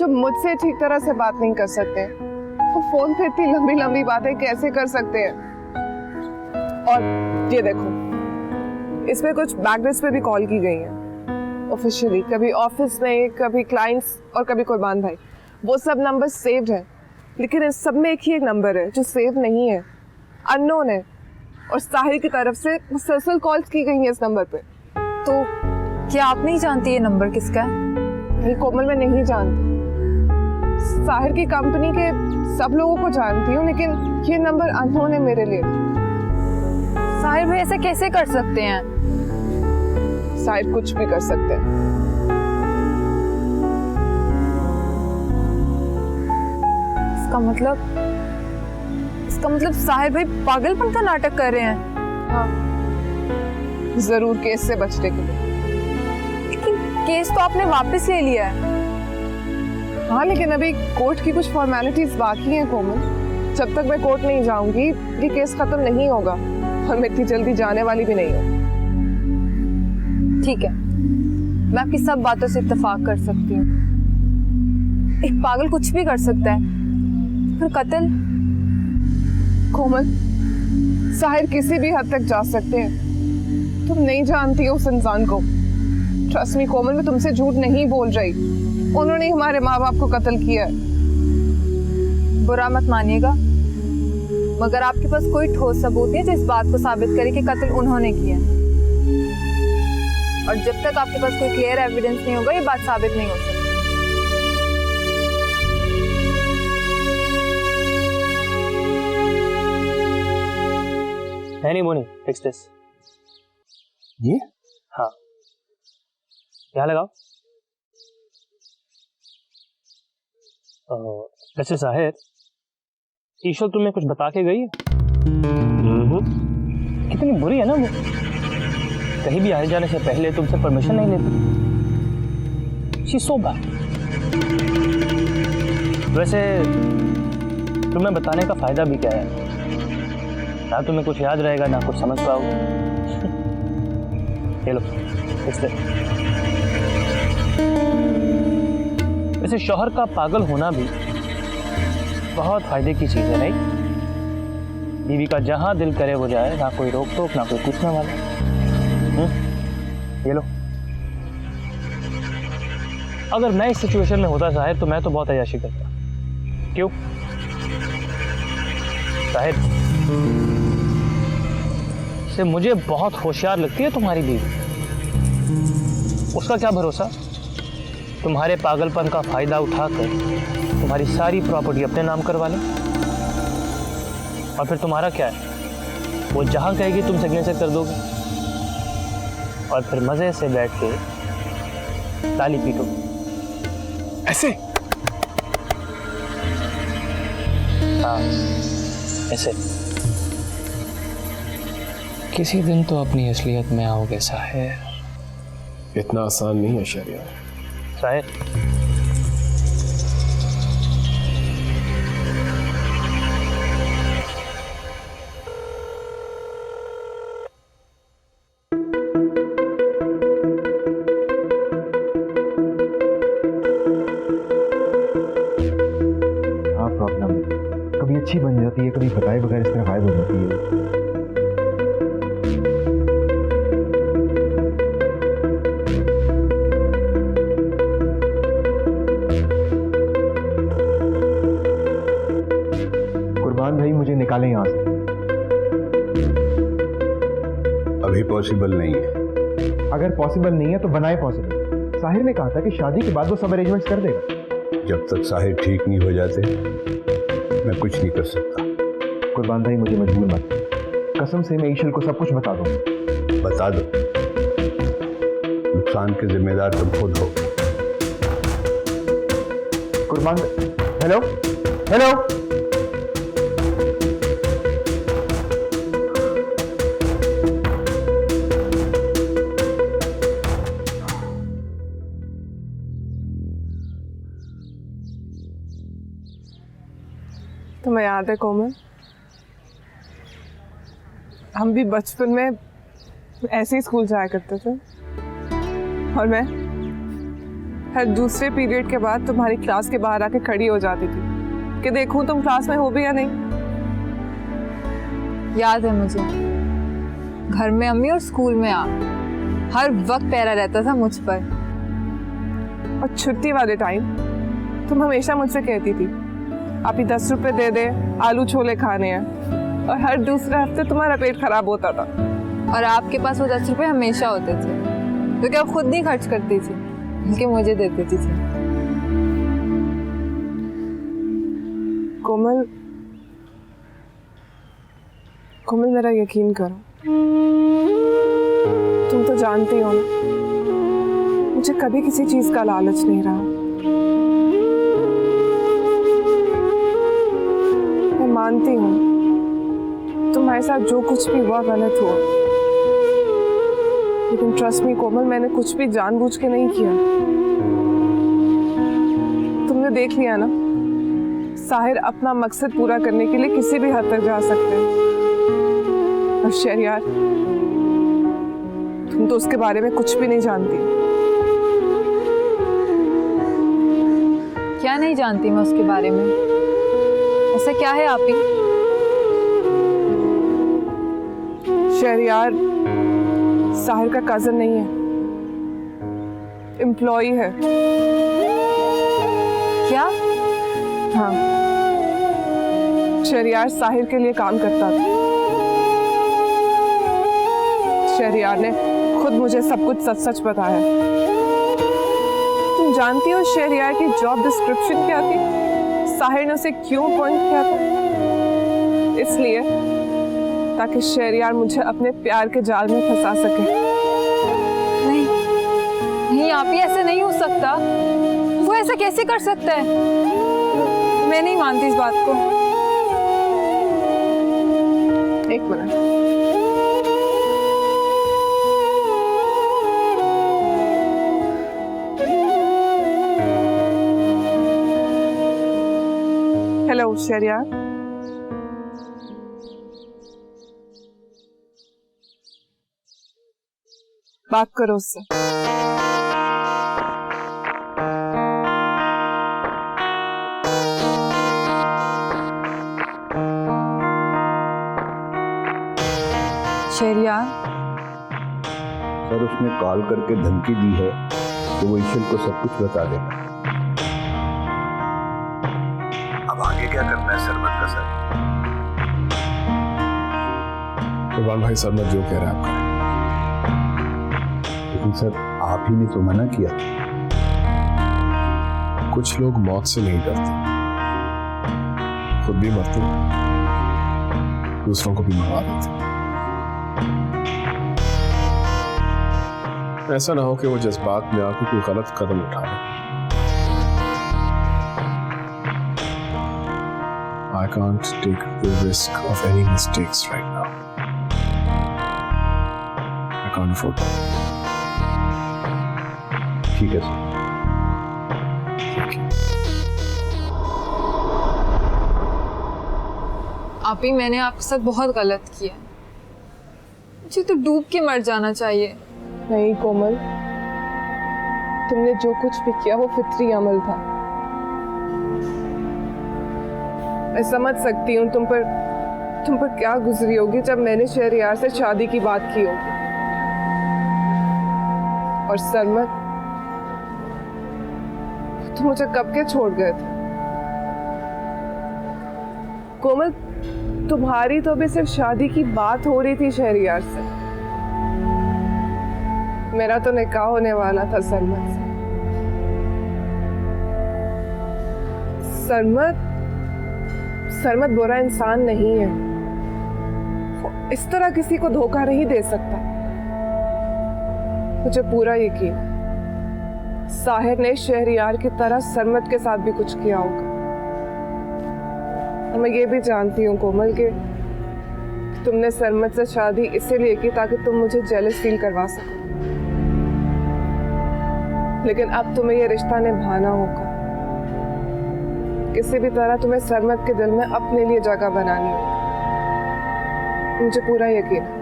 A: मुझसे ठीक तरह से बात नहीं कर सकते, वो फोन पे इतनी लंबी लंबी बातें कैसे कर सकते हैं? और ये देखो, इसमें कुछ बैकग्राउंड पे भी कॉल की गई है ऑफिशियली, कभी ऑफिस में, कभी क्लाइंट्स और कभी कुर्बान भाई। वो सब नंबर सेव्ड है, लेकिन इस सब में एक ही एक नंबर है जो सेव नहीं है, अननोन है, और साहिर की तरफ से मुसलसल कॉल्स की गई हैं इस नंबर पे।
E: तो क्या आप नहीं जानती ये नंबर किसका है?
A: नहीं कोमल, मैं नहीं जानती। साहिर की कंपनी के सब लोगों को जानती हूँ, लेकिन ये नंबर अननोन है मेरे लिए।
E: साहिर भाई ऐसा कैसे कर सकते हैं?
A: साहिर कुछ भी कर सकते हैं।
E: इसका मतलब साहिर भाई पागलपन का नाटक कर रहे हैं।
A: हाँ, जरूर, केस से बचने के लिए।
E: लेकिन केस तो आपने वापस ले लिया है।
A: हाँ, लेकिन अभी कोर्ट की कुछ फॉर्मेलिटीज बाकी हैं कोमल। जब तक मैं कोर्ट नहीं जाऊंगी ये केस खत्म नहीं होगा, और मैं इतनी जल्दी जाने वाली भी नहीं हूँ।
E: ठीक है, मैं आपकी सब बातों से इत्तेफाक कर सकती हूँ। एक पागल कुछ भी कर सकता है, फिर कत्ल?
A: कोमल, साहिर किसी भी हद तक जा सकते हैं। तुम नहीं जानती हो उस इंसान को। ट्रस्ट मी कोमल, मैं तुमसे झूठ नहीं बोल रही। उन्होंने हमारे माँ बाप को कत्ल किया है।
E: बुरा मत मानिएगा, मगर आपके पास कोई ठोस सबूत है जो इस बात को साबित करे कि कत्ल उन्होंने किया। और जब तक आपके पास कोई क्लियर एविडेंस नहीं होगा, ये बात साबित नहीं हो सकती।
B: नहीं मोनी, फिक्स दिस।
D: ये?
B: हाँ, यहाँ लगाओ। वैसे साहिर, ईश्वर तुम्हें कुछ बता के गई है? कितनी बुरी है ना वो, कहीं भी आने जाने से पहले तुमसे परमिशन नहीं लेती। She so bad. वैसे तुम्हें बताने का फायदा भी क्या है? ना तुम्हें कुछ याद रहेगा, ना कुछ समझ पाओगे। ये लो, वैसे शौहर का पागल होना भी बहुत फायदे की चीज है, नहीं? बीवी का जहां दिल करे वो जाए, ना कोई रोक टोक, ना कोई पूछने वाला। ये लो। अगर मैं इस सिचुएशन में होता साहिर, तो मैं तो बहुत अय्याशी करता। क्यों साहिर? से मुझे बहुत होशियार लगती है तुम्हारी बीवी। उसका क्या भरोसा तुम्हारे पागलपन का फायदा उठाकर तुम्हारी सारी प्रॉपर्टी अपने नाम करवा ले, और फिर तुम्हारा क्या है, वो जहां कहेगी तुम सिग्नेचर कर दोगे, और फिर मजे से बैठ के ताली पीटो।
C: ऐसे?
B: हाँ, ऐसे।
K: किसी दिन तो अपनी असलियत में आओगे साहिर।
C: इतना आसान नहीं है शरिया।
B: साहिर,
D: अच्छी बन जाती है, कभी बताए बगैर इस तरह गायब हो जाती है। कुर्बान भाई मुझे निकालें यहाँ से।
C: अभी पॉसिबल नहीं है।
D: अगर पॉसिबल नहीं है तो बनाए पॉसिबल। साहिर ने कहा था कि शादी के बाद वो सब अरेंजमेंट्स कर देगा।
C: जब तक साहिर ठीक नहीं हो जाते मैं कुछ नहीं कर सकता।
D: कुर्बान भाई मुझे मजबूर मत करो। कसम से मैं ईशल को सब कुछ बता दूंगा।
C: बता दो, नुकसान के जिम्मेदार तुम खुद हो।
D: कुर्बान, हेलो हेलो,
A: तुम्हें याद है कोमल, हम भी बचपन में ऐसे ही स्कूल जाया करते थे और मैं हर दूसरे पीरियड के बाद तुम्हारी क्लास के बाहर आके खड़ी हो जाती थी कि देखूं तुम क्लास में हो भी या नहीं।
E: याद है मुझे, घर में अम्मी और स्कूल में आप, हर वक्त पहरा रहता था मुझ पर।
A: और छुट्टी वाले टाइम तुम हमेशा मुझसे कहती थी आप ही 10 रुपए दे दे, आलू छोले खाने हैं, और हर दूसरे हफ्ते तुम्हारा पेट खराब होता था।
E: और आपके पास वो 10 रुपए हमेशा होते थे जो कि आप खुद नहीं खर्च करती थी बल्कि मुझे दे देती थी।
A: कोमल, कोमल मेरा यकीन करो, तुम तो जानती हो ना मुझे कभी किसी चीज का लालच नहीं रहा। मैं मानती हूँ तुम्हारे साथ जो कुछ भी हुआ गलत हुआ, लेकिन ट्रस्ट मी कोमल, मैंने कुछ भी जानबूझ के नहीं किया। तुमने देख लिया ना, साहिर अपना मकसद पूरा करने के लिए किसी भी हद तक जा सकते हैं। और शहरयार, तुम तो उसके बारे में कुछ भी नहीं जानती।
E: क्या नहीं जानती मैं उसके बारे में? ऐसा क्या है आप ही?
A: शहरयार साहिर का कजन नहीं है, एम्प्लॉई है।
E: क्या?
A: हाँ, शहरयार साहिर के लिए काम करता था। शहरयार ने खुद मुझे सब कुछ सच सच बताया। तुम जानती हो शहरयार की जॉब डिस्क्रिप्शन क्या थी? साहिर ने उसे क्यों अपॉइंट किया था? इसलिए ताकि शहरयार मुझे अपने प्यार के जाल में फंसा सके।
E: नहीं नहीं, आप ही ऐसे नहीं हो सकता। वो ऐसा कैसे कर सकता है? मैं नहीं मानती इस बात को।
A: एक मिनट, हेलो शहरयार, बात करो उससे।
E: शहरयार,
C: सर उसने कॉल करके धमकी दी है कि वो ईशल को सब कुछ बता देगा। अब आगे क्या करना है सरमत का सर?
D: कुर्बान भाई सरमत जो कह रहा है आपका,
C: लेकिन सर आप ही ने तो मना किया।
D: कुछ लोग मौत से नहीं डरते, खुद भी मरते, दूसरों को भी मरवा देते। ऐसा ना हो कि वो जज्बात में आके कोई गलत कदम उठा ले। I can't take the risk of any mistakes right now. I can't afford that.
C: ठीक है सर।
E: आप ही, मैंने आपके साथ बहुत गलत किया। मुझे तो डूब के मर जाना चाहिए।
A: नहीं कोमल, तुमने जो कुछ भी किया वो फितरी अमल था। मैं समझ सकती हूँ तुम पर क्या गुजरी होगी जब मैंने शहरयार से शादी की बात की होगी। और सरमत, तुम मुझे कब के छोड़ गए थे। कोमल, तुम्हारी तो अभी सिर्फ शादी की बात हो रही थी शहरयार से। मेरा तो निकाह होने वाला था सरमत से। सरमत बुरा इंसान नहीं है, वो इस तरह किसी को धोखा नहीं दे सकता। मुझे पूरा यकीन है साहिर ने शहरयार की तरह सरमत के साथ भी कुछ किया होगा। और मैं ये भी जानती हूँ कोमल कि तुमने सरमत से शादी इसीलिए की ताकि तुम मुझे जेलस फील करवा सको। लेकिन अब तुम्हें यह रिश्ता निभाना होगा। किसी भी तरह तुम्हें सरमत के दिल में अपने लिए जगह बनानी होगी। मुझे पूरा यकीन है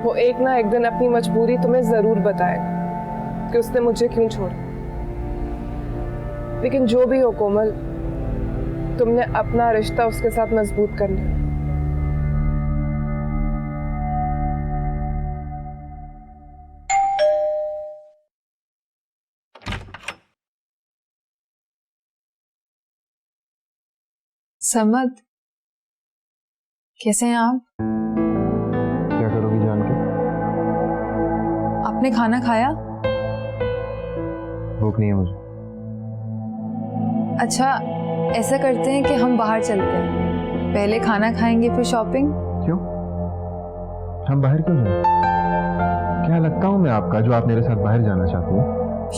A: वो एक ना एक दिन अपनी मजबूरी तुम्हें जरूर बताएगा कि उसने मुझे क्यों छोड़ा। लेकिन जो भी हो कोमल, तुमने अपना रिश्ता उसके साथ मजबूत करना है।
E: समद, कैसे हैं आप?
D: क्या करोगी जान के?
E: आपने खाना खाया?
D: भूख नहीं है मुझे।
E: अच्छा, ऐसा करते हैं कि हम बाहर चलते हैं। पहले खाना खाएंगे फिर शॉपिंग।
D: क्यों? हम बाहर क्यों जाएं? क्या लगता हूँ मैं आपका जो आप मेरे साथ बाहर जाना चाहती हैं?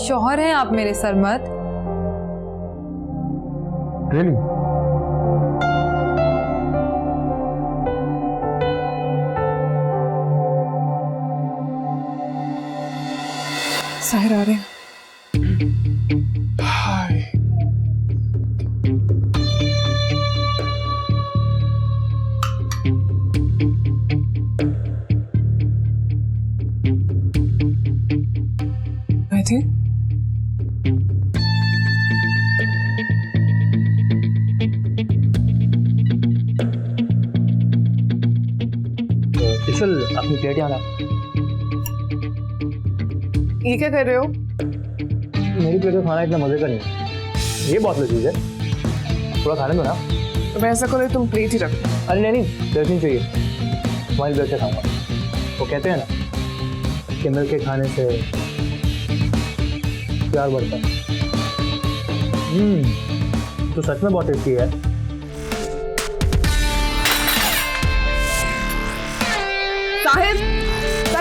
E: शौहर हैं आप मेरे सरमत।
D: Really?
A: साहिर आ रहे हैं।
C: हाय।
A: बैठे।
B: इसल अपनी प्लेट यहाँ ला।
A: ये क्या कर रहे हो?
B: मेरी प्लेट का खाना इतना मजे का नहीं है, ये बहुत लजीज है, थोड़ा खाने दो ना।
A: तो मैं ऐसा करो तुम प्लेट ही रखो।
B: अरे नहीं, प्लेट नहीं चाहिए, तुम्हारी प्लेट से खाऊंगा। वो कहते हैं ना कि मिल के खाने से प्यार बढ़ता है। तो सच में बहुत टेस्टी है।
A: साहिर,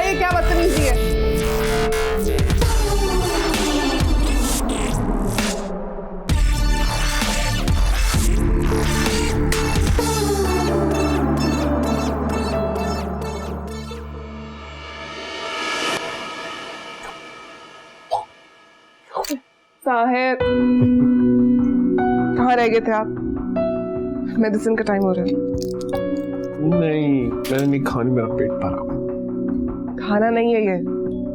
A: ये क्या बदतमीजी है? साहिर, कहाँ रह गए थे आप? मेडिसिन का टाइम हो रहा है।
C: नहीं, मैंने नहीं खानी, मेरा पेट भरा।
A: खाना नहीं है ये,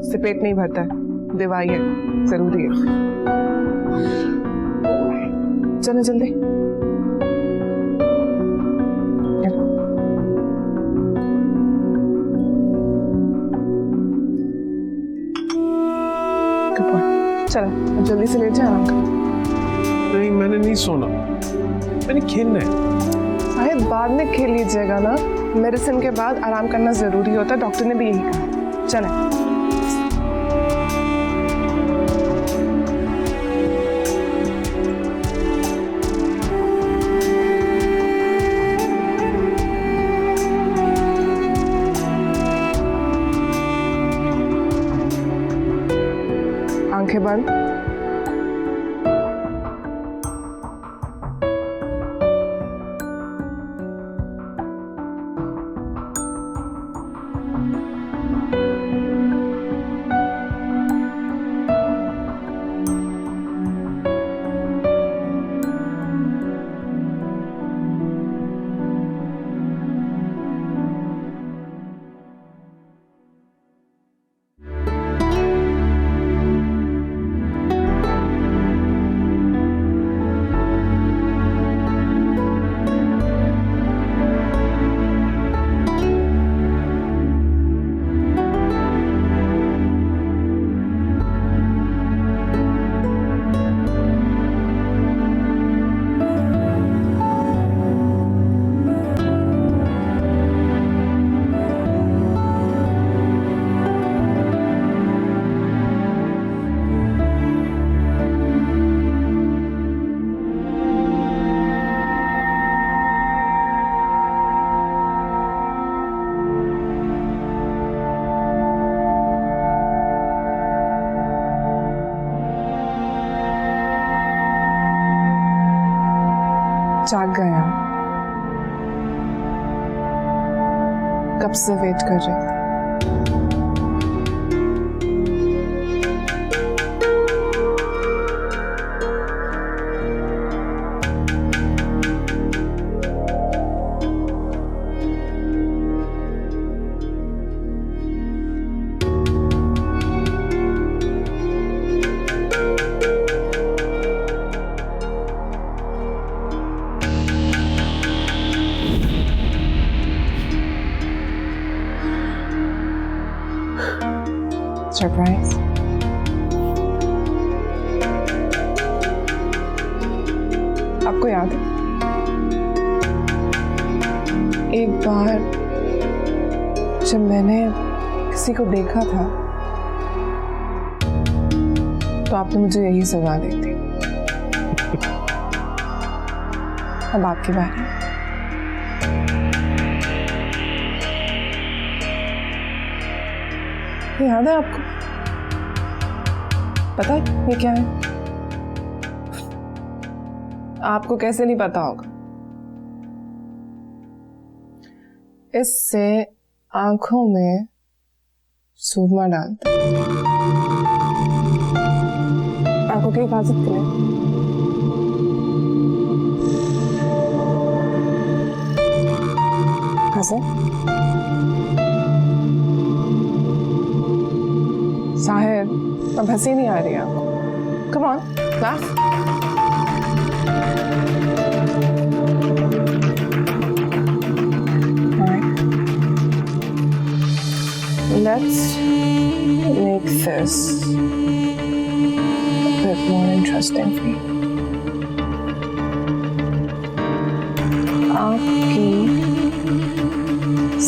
A: इससे पेट नहीं भरता है, दवाई है, जरूरी है। चलो जल्दी। चलो जल्दी से लेट जाए, आराम कर।
C: नहीं, मैंने नहीं सोना, मैंने खेलना है।
A: अरे बाद में खेल लीजिएगा ना, मेडिसिन के बाद आराम करना जरूरी होता है, डॉक्टर ने भी यही कहा। चलें। आंखें बंद। जाग गया, कब से वेट कर रही थी। सरप्राइज। आपको याद है एक बार जब मैंने किसी को देखा था तो आपने मुझे यही सजा दी थी। अब आपकी बारी। याद है आपको? पता है ये क्या है? आपको कैसे नहीं पता होगा? इससे आंखों में सूरमा डालते आंखों की हिफाजत के लिए। साहिर, अब हंसी नहीं आ रही है आपको? Come on, laugh. Let's make this a bit more interesting for you. आपकी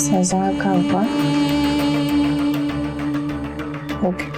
A: सजा का वक्त हो गया।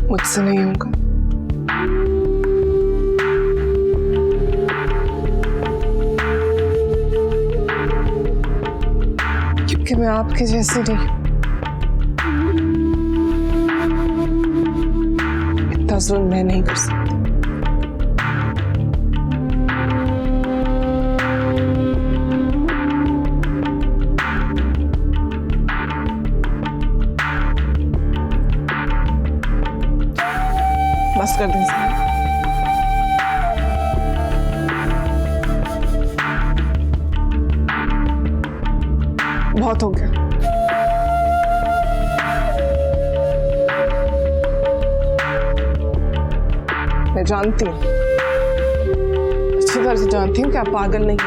A: मुझसे नहीं होगा। क्योंकि मैं आपके जैसी नहीं। इतना जुल्म मैं नहीं कर सकती। बस कर दें साहब। बहुत हो गया। मैं जानती हूँ, अच्छी तरह से जानती हूँ कि आप पागल नहीं,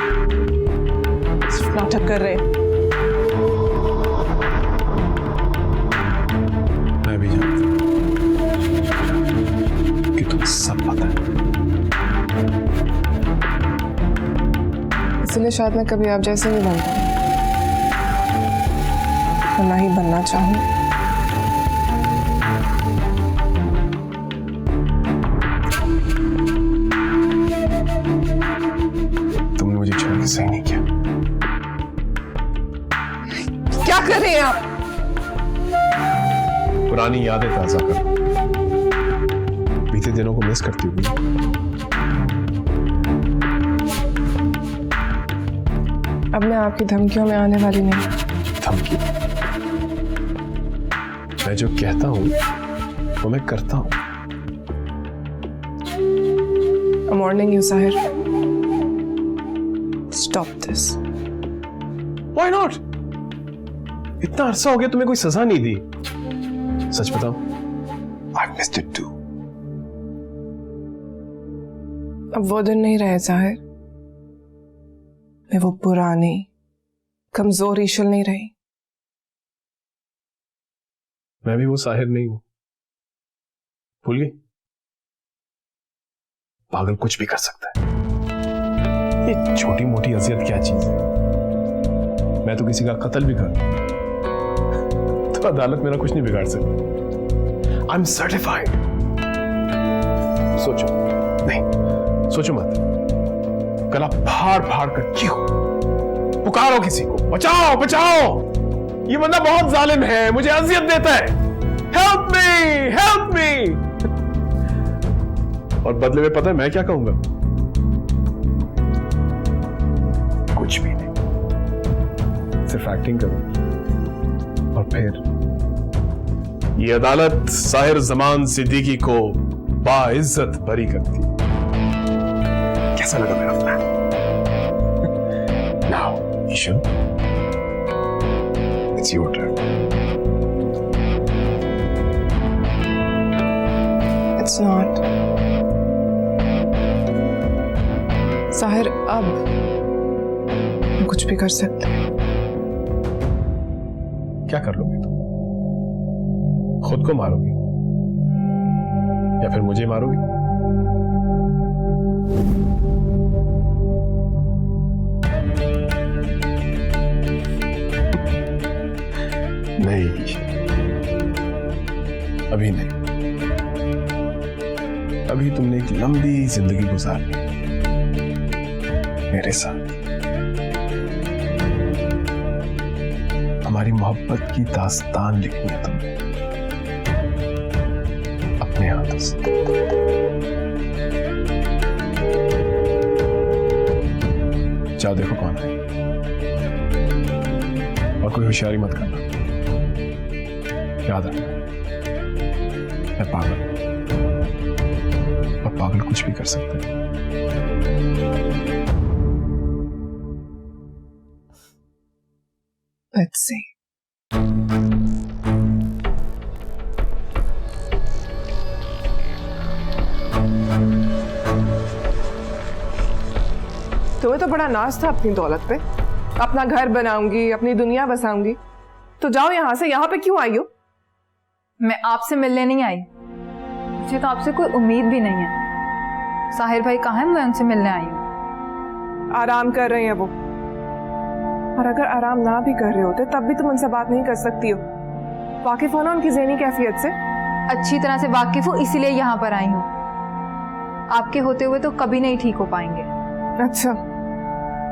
A: सिर्फ नाटक कर रहे हैं।
C: मैं भी जानता हूँ कि तुम्हें सब पता है।
A: इसलिए शायद मैं कभी आप जैसे नहीं बन पाऊँ, ना ही बनना चाहूँ।
C: तुमने मुझे छोड़ के सही नहीं किया।
A: क्या कर रहे हैं आप?
C: पुरानी यादें ताजा कर, बीते दिनों को मिस करती हुई।
A: अब मैं आपकी धमकियों में आने वाली नहीं।
C: धमकी? मैं जो कहता हूं वो मैं करता हूं।
A: I'm warning you, Sahir. Stop this.
C: Why not? इतना अरसा हो गया तुम्हें कोई सजा नहीं दी। सच बताओ, I've missed it too.
A: अब वो दिन नहीं रहे जाहिर। मैं वो पुरानी कमजोर ईशल नहीं रही।
C: मैं भी वो साहिर नहीं हूं। भूल गई? पागल कुछ भी कर सकता है। ये छोटी मोटी अजियत क्या चीज है? मैं तो किसी का कत्ल भी कर तो अदालत मेरा कुछ नहीं बिगाड़ सकती। I am certified. सोचो नहीं, सोचो मत। गला फाड़ फाड़ कर चीखो, पुकारो किसी को, बचाओ बचाओ, ये बंदा बहुत जालिम है, मुझे अजियत देता है, हेल्प मी हेल्प मी। और बदले में पता है मैं क्या कहूंगा? कुछ भी नहीं, सिर्फ एक्टिंग करो। और फिर ये अदालत साहिर जमान सिद्दीकी को बाइज्जत बरी करती। कैसा लगा मेरा प्लान? नाउ ईशल, it's your turn.
A: It's not. Sahir, अब कुछ भी कर सकते हैं।
C: क्या कर लोगे तुम? खुद को मारोगी या फिर मुझे मारोगी? नहीं, अभी नहीं। अभी तुमने एक लंबी जिंदगी गुजारनी है मेरे साथ। हमारी मोहब्बत की दास्तान लिखनी है तुमने अपने हाथों से। जाओ देखो कौन है, और कोई होशियारी मत करना। याद रखना, मैं पागल हूं और पागल कुछ भी कर सकते हैं।
A: Let's see. तुम्हें तो बड़ा नाज था अपनी दौलत पे। अपना घर बनाऊंगी, अपनी दुनिया बसाऊंगी। तो जाओ यहां से। यहां पे क्यों आई हो?
E: मैं आपसे मिलने नहीं आई, मुझे तो आपसे कोई उम्मीद भी नहीं है। साहिर भाई कहाँ हैं? मैं उनसे मिलने आई हूँ।
A: आराम कर रहे हैं वो। और अगर आराम ना भी कर रहे होते तब भी तुम उनसे बात नहीं कर सकती हो। वाकिफ हो ना उनकी ज़हनी कैफियत से?
E: अच्छी तरह से वाकिफ हूँ, इसीलिए यहाँ पर आई हूँ। आपके होते हुए तो कभी नहीं ठीक हो पाएंगे।
A: अच्छा,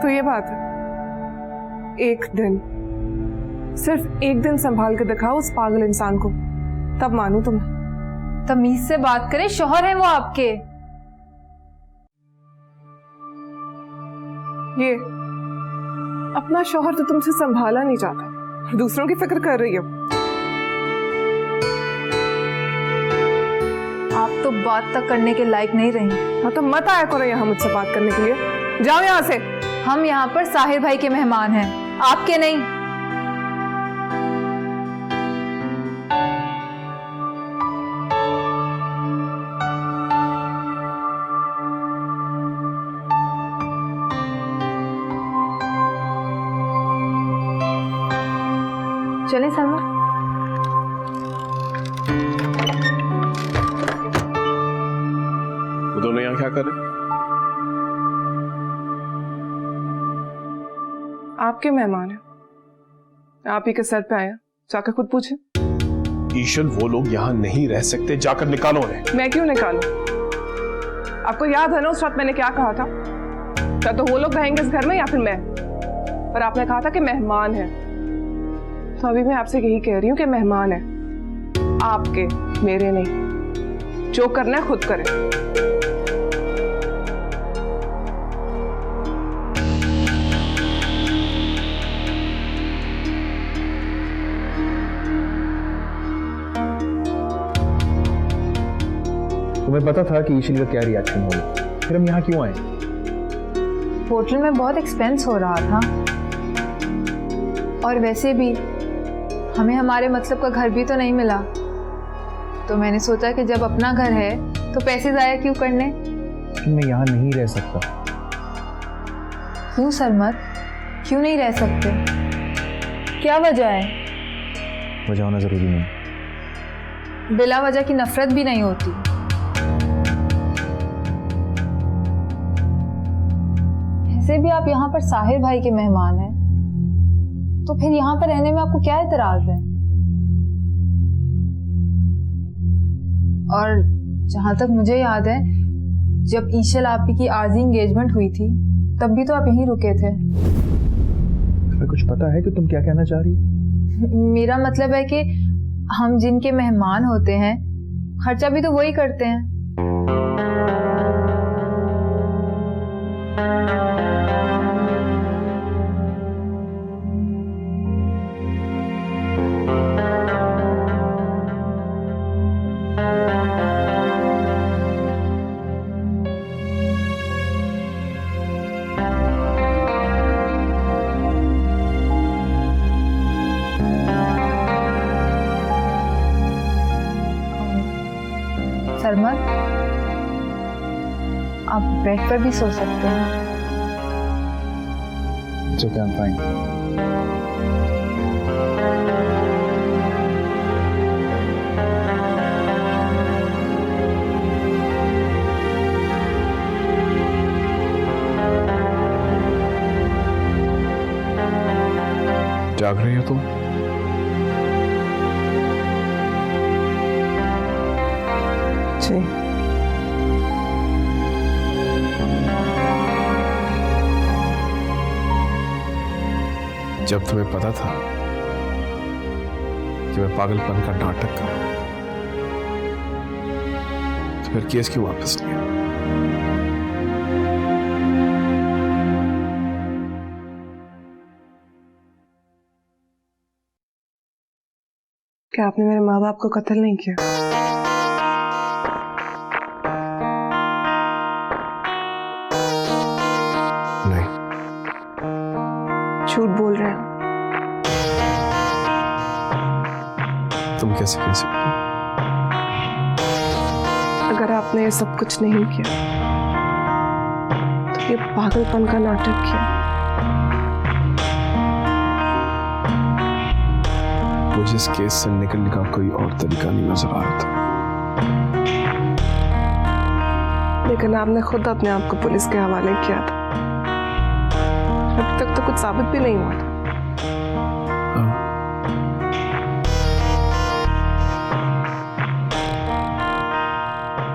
A: तो ये बात है। एक दिन, सिर्फ एक दिन संभाल के दिखाओ उस पागल इंसान को, तब मानू तुम्हें।
E: तमीज से बात करें, शौहर है वो आपके।
A: ये अपना शौहर तो तुमसे संभाला नहीं जाता, दूसरों की फिक्र कर रही हो।
E: आप तो बात तक करने के लायक नहीं रही।
A: हाँ, तो मत आया करो यहाँ मुझसे बात करने के लिए। जाओ यहाँ से।
E: हम यहाँ पर साहिर भाई के मेहमान हैं, आपके नहीं। चलें सलमा।
C: वो दोनों यहाँ क्या कर रहे?
A: आपके मेहमान हैं, आप ही के सर पे आया। जाकर खुद पूछे।
C: ईशल, वो लोग यहाँ नहीं रह सकते, जाकर निकालो उन्हें।
A: मैं क्यों निकालूं? आपको याद है ना उस वक्त मैंने क्या कहा था? क्या तो वो लोग रहेंगे इस घर में या फिर मैं? पर आपने कहा था कि मेहमान है, तो अभी मैं आपसे यही कह रही हूँ कि मेहमान है आपके, मेरे नहीं। जो करना है खुद करें।
D: तुम्हें पता था कि ईशल का क्या रिएक्शन होगा, फिर हम यहाँ क्यों आए?
E: होटल में बहुत एक्सपेंस हो रहा था, और वैसे भी हमें हमारे मतलब का घर भी तो नहीं मिला। तो मैंने सोचा कि जब अपना घर है तो पैसे ज़ाया क्यों करने,
D: कि मैं यहाँ नहीं रह सकता।
E: क्यों सरमत, क्यों नहीं रह सकते? क्या वजह है?
D: वजह होना जरूरी नहीं।
E: बिला वजह की नफरत भी नहीं होती। ऐसे भी आप यहाँ पर साहिर भाई के मेहमान हैं, तो फिर यहाँ पर रहने में आपको क्या एतराज है? और जहां तक मुझे याद है, जब ईशल आपी की आरजी एंगेजमेंट हुई थी तब भी तो आप यहीं रुके थे।
D: तुम्हें कुछ पता है कि तुम क्या कहना चाह रही?
E: मेरा मतलब है कि हम जिनके मेहमान होते हैं खर्चा भी तो वही करते हैं। सरमत, आप बेड पर भी सो सकते हैं।
J: It's okay, I'm fine.
C: जाग रही हो तुम?
A: जी।
C: जब तुम्हें पता था कि मैं पागलपन का नाटक कर रहा हूं, तो फिर केस क्यों वापस लिया?
A: क्या आपने मेरे माँ बाप को कत्ल नहीं किया?
C: नहीं।
A: झूठ बोल रहे हैं।
C: तुम कैसे कह सकते हो?
A: अगर आपने ये सब कुछ नहीं किया तो ये पागलपन का नाटक किया।
C: मुझे इस केस से निकलने का कोई और तरीका नहीं नजर आ रहा था,
A: लेकिन आपने खुद अपने आप को पुलिस के हवाले किया था। अभी तक तो कुछ साबित भी नहीं हुआ था।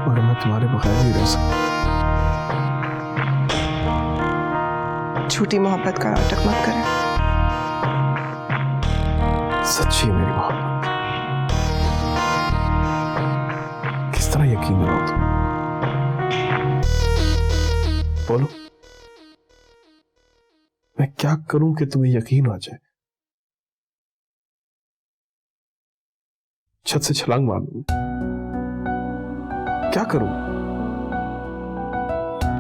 C: मगर मैं तुम्हारे बगैर नहीं रह सकता।
A: झूठी मोहब्बत का नाटक मत करें।
C: सच्ची है मेरी मोहब्बत। किस तरह यकीन दिलाऊं तुम? बोलो, मैं क्या करूं कि तुम्हें यकीन आ जाए? छत से छलांग मार दूं? क्या करूं?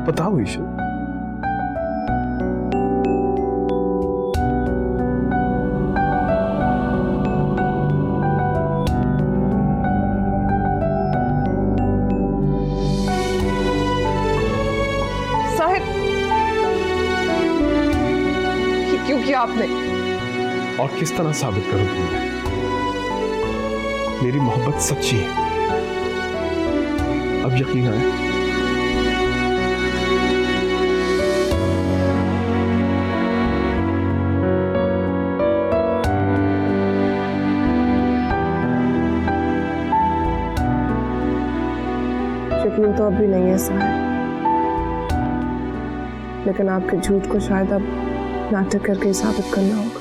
C: बताओ ईश्वर।
A: क्यों किया आपने?
C: और किस तरह साबित करूं तुम्हें? मेरी मोहब्बत सच्ची है। अब यकीन आए?
A: यकीन तो अभी नहीं है साहिर, लेकिन आपके झूठ को शायद अब नाटक करके साबित करना होगा।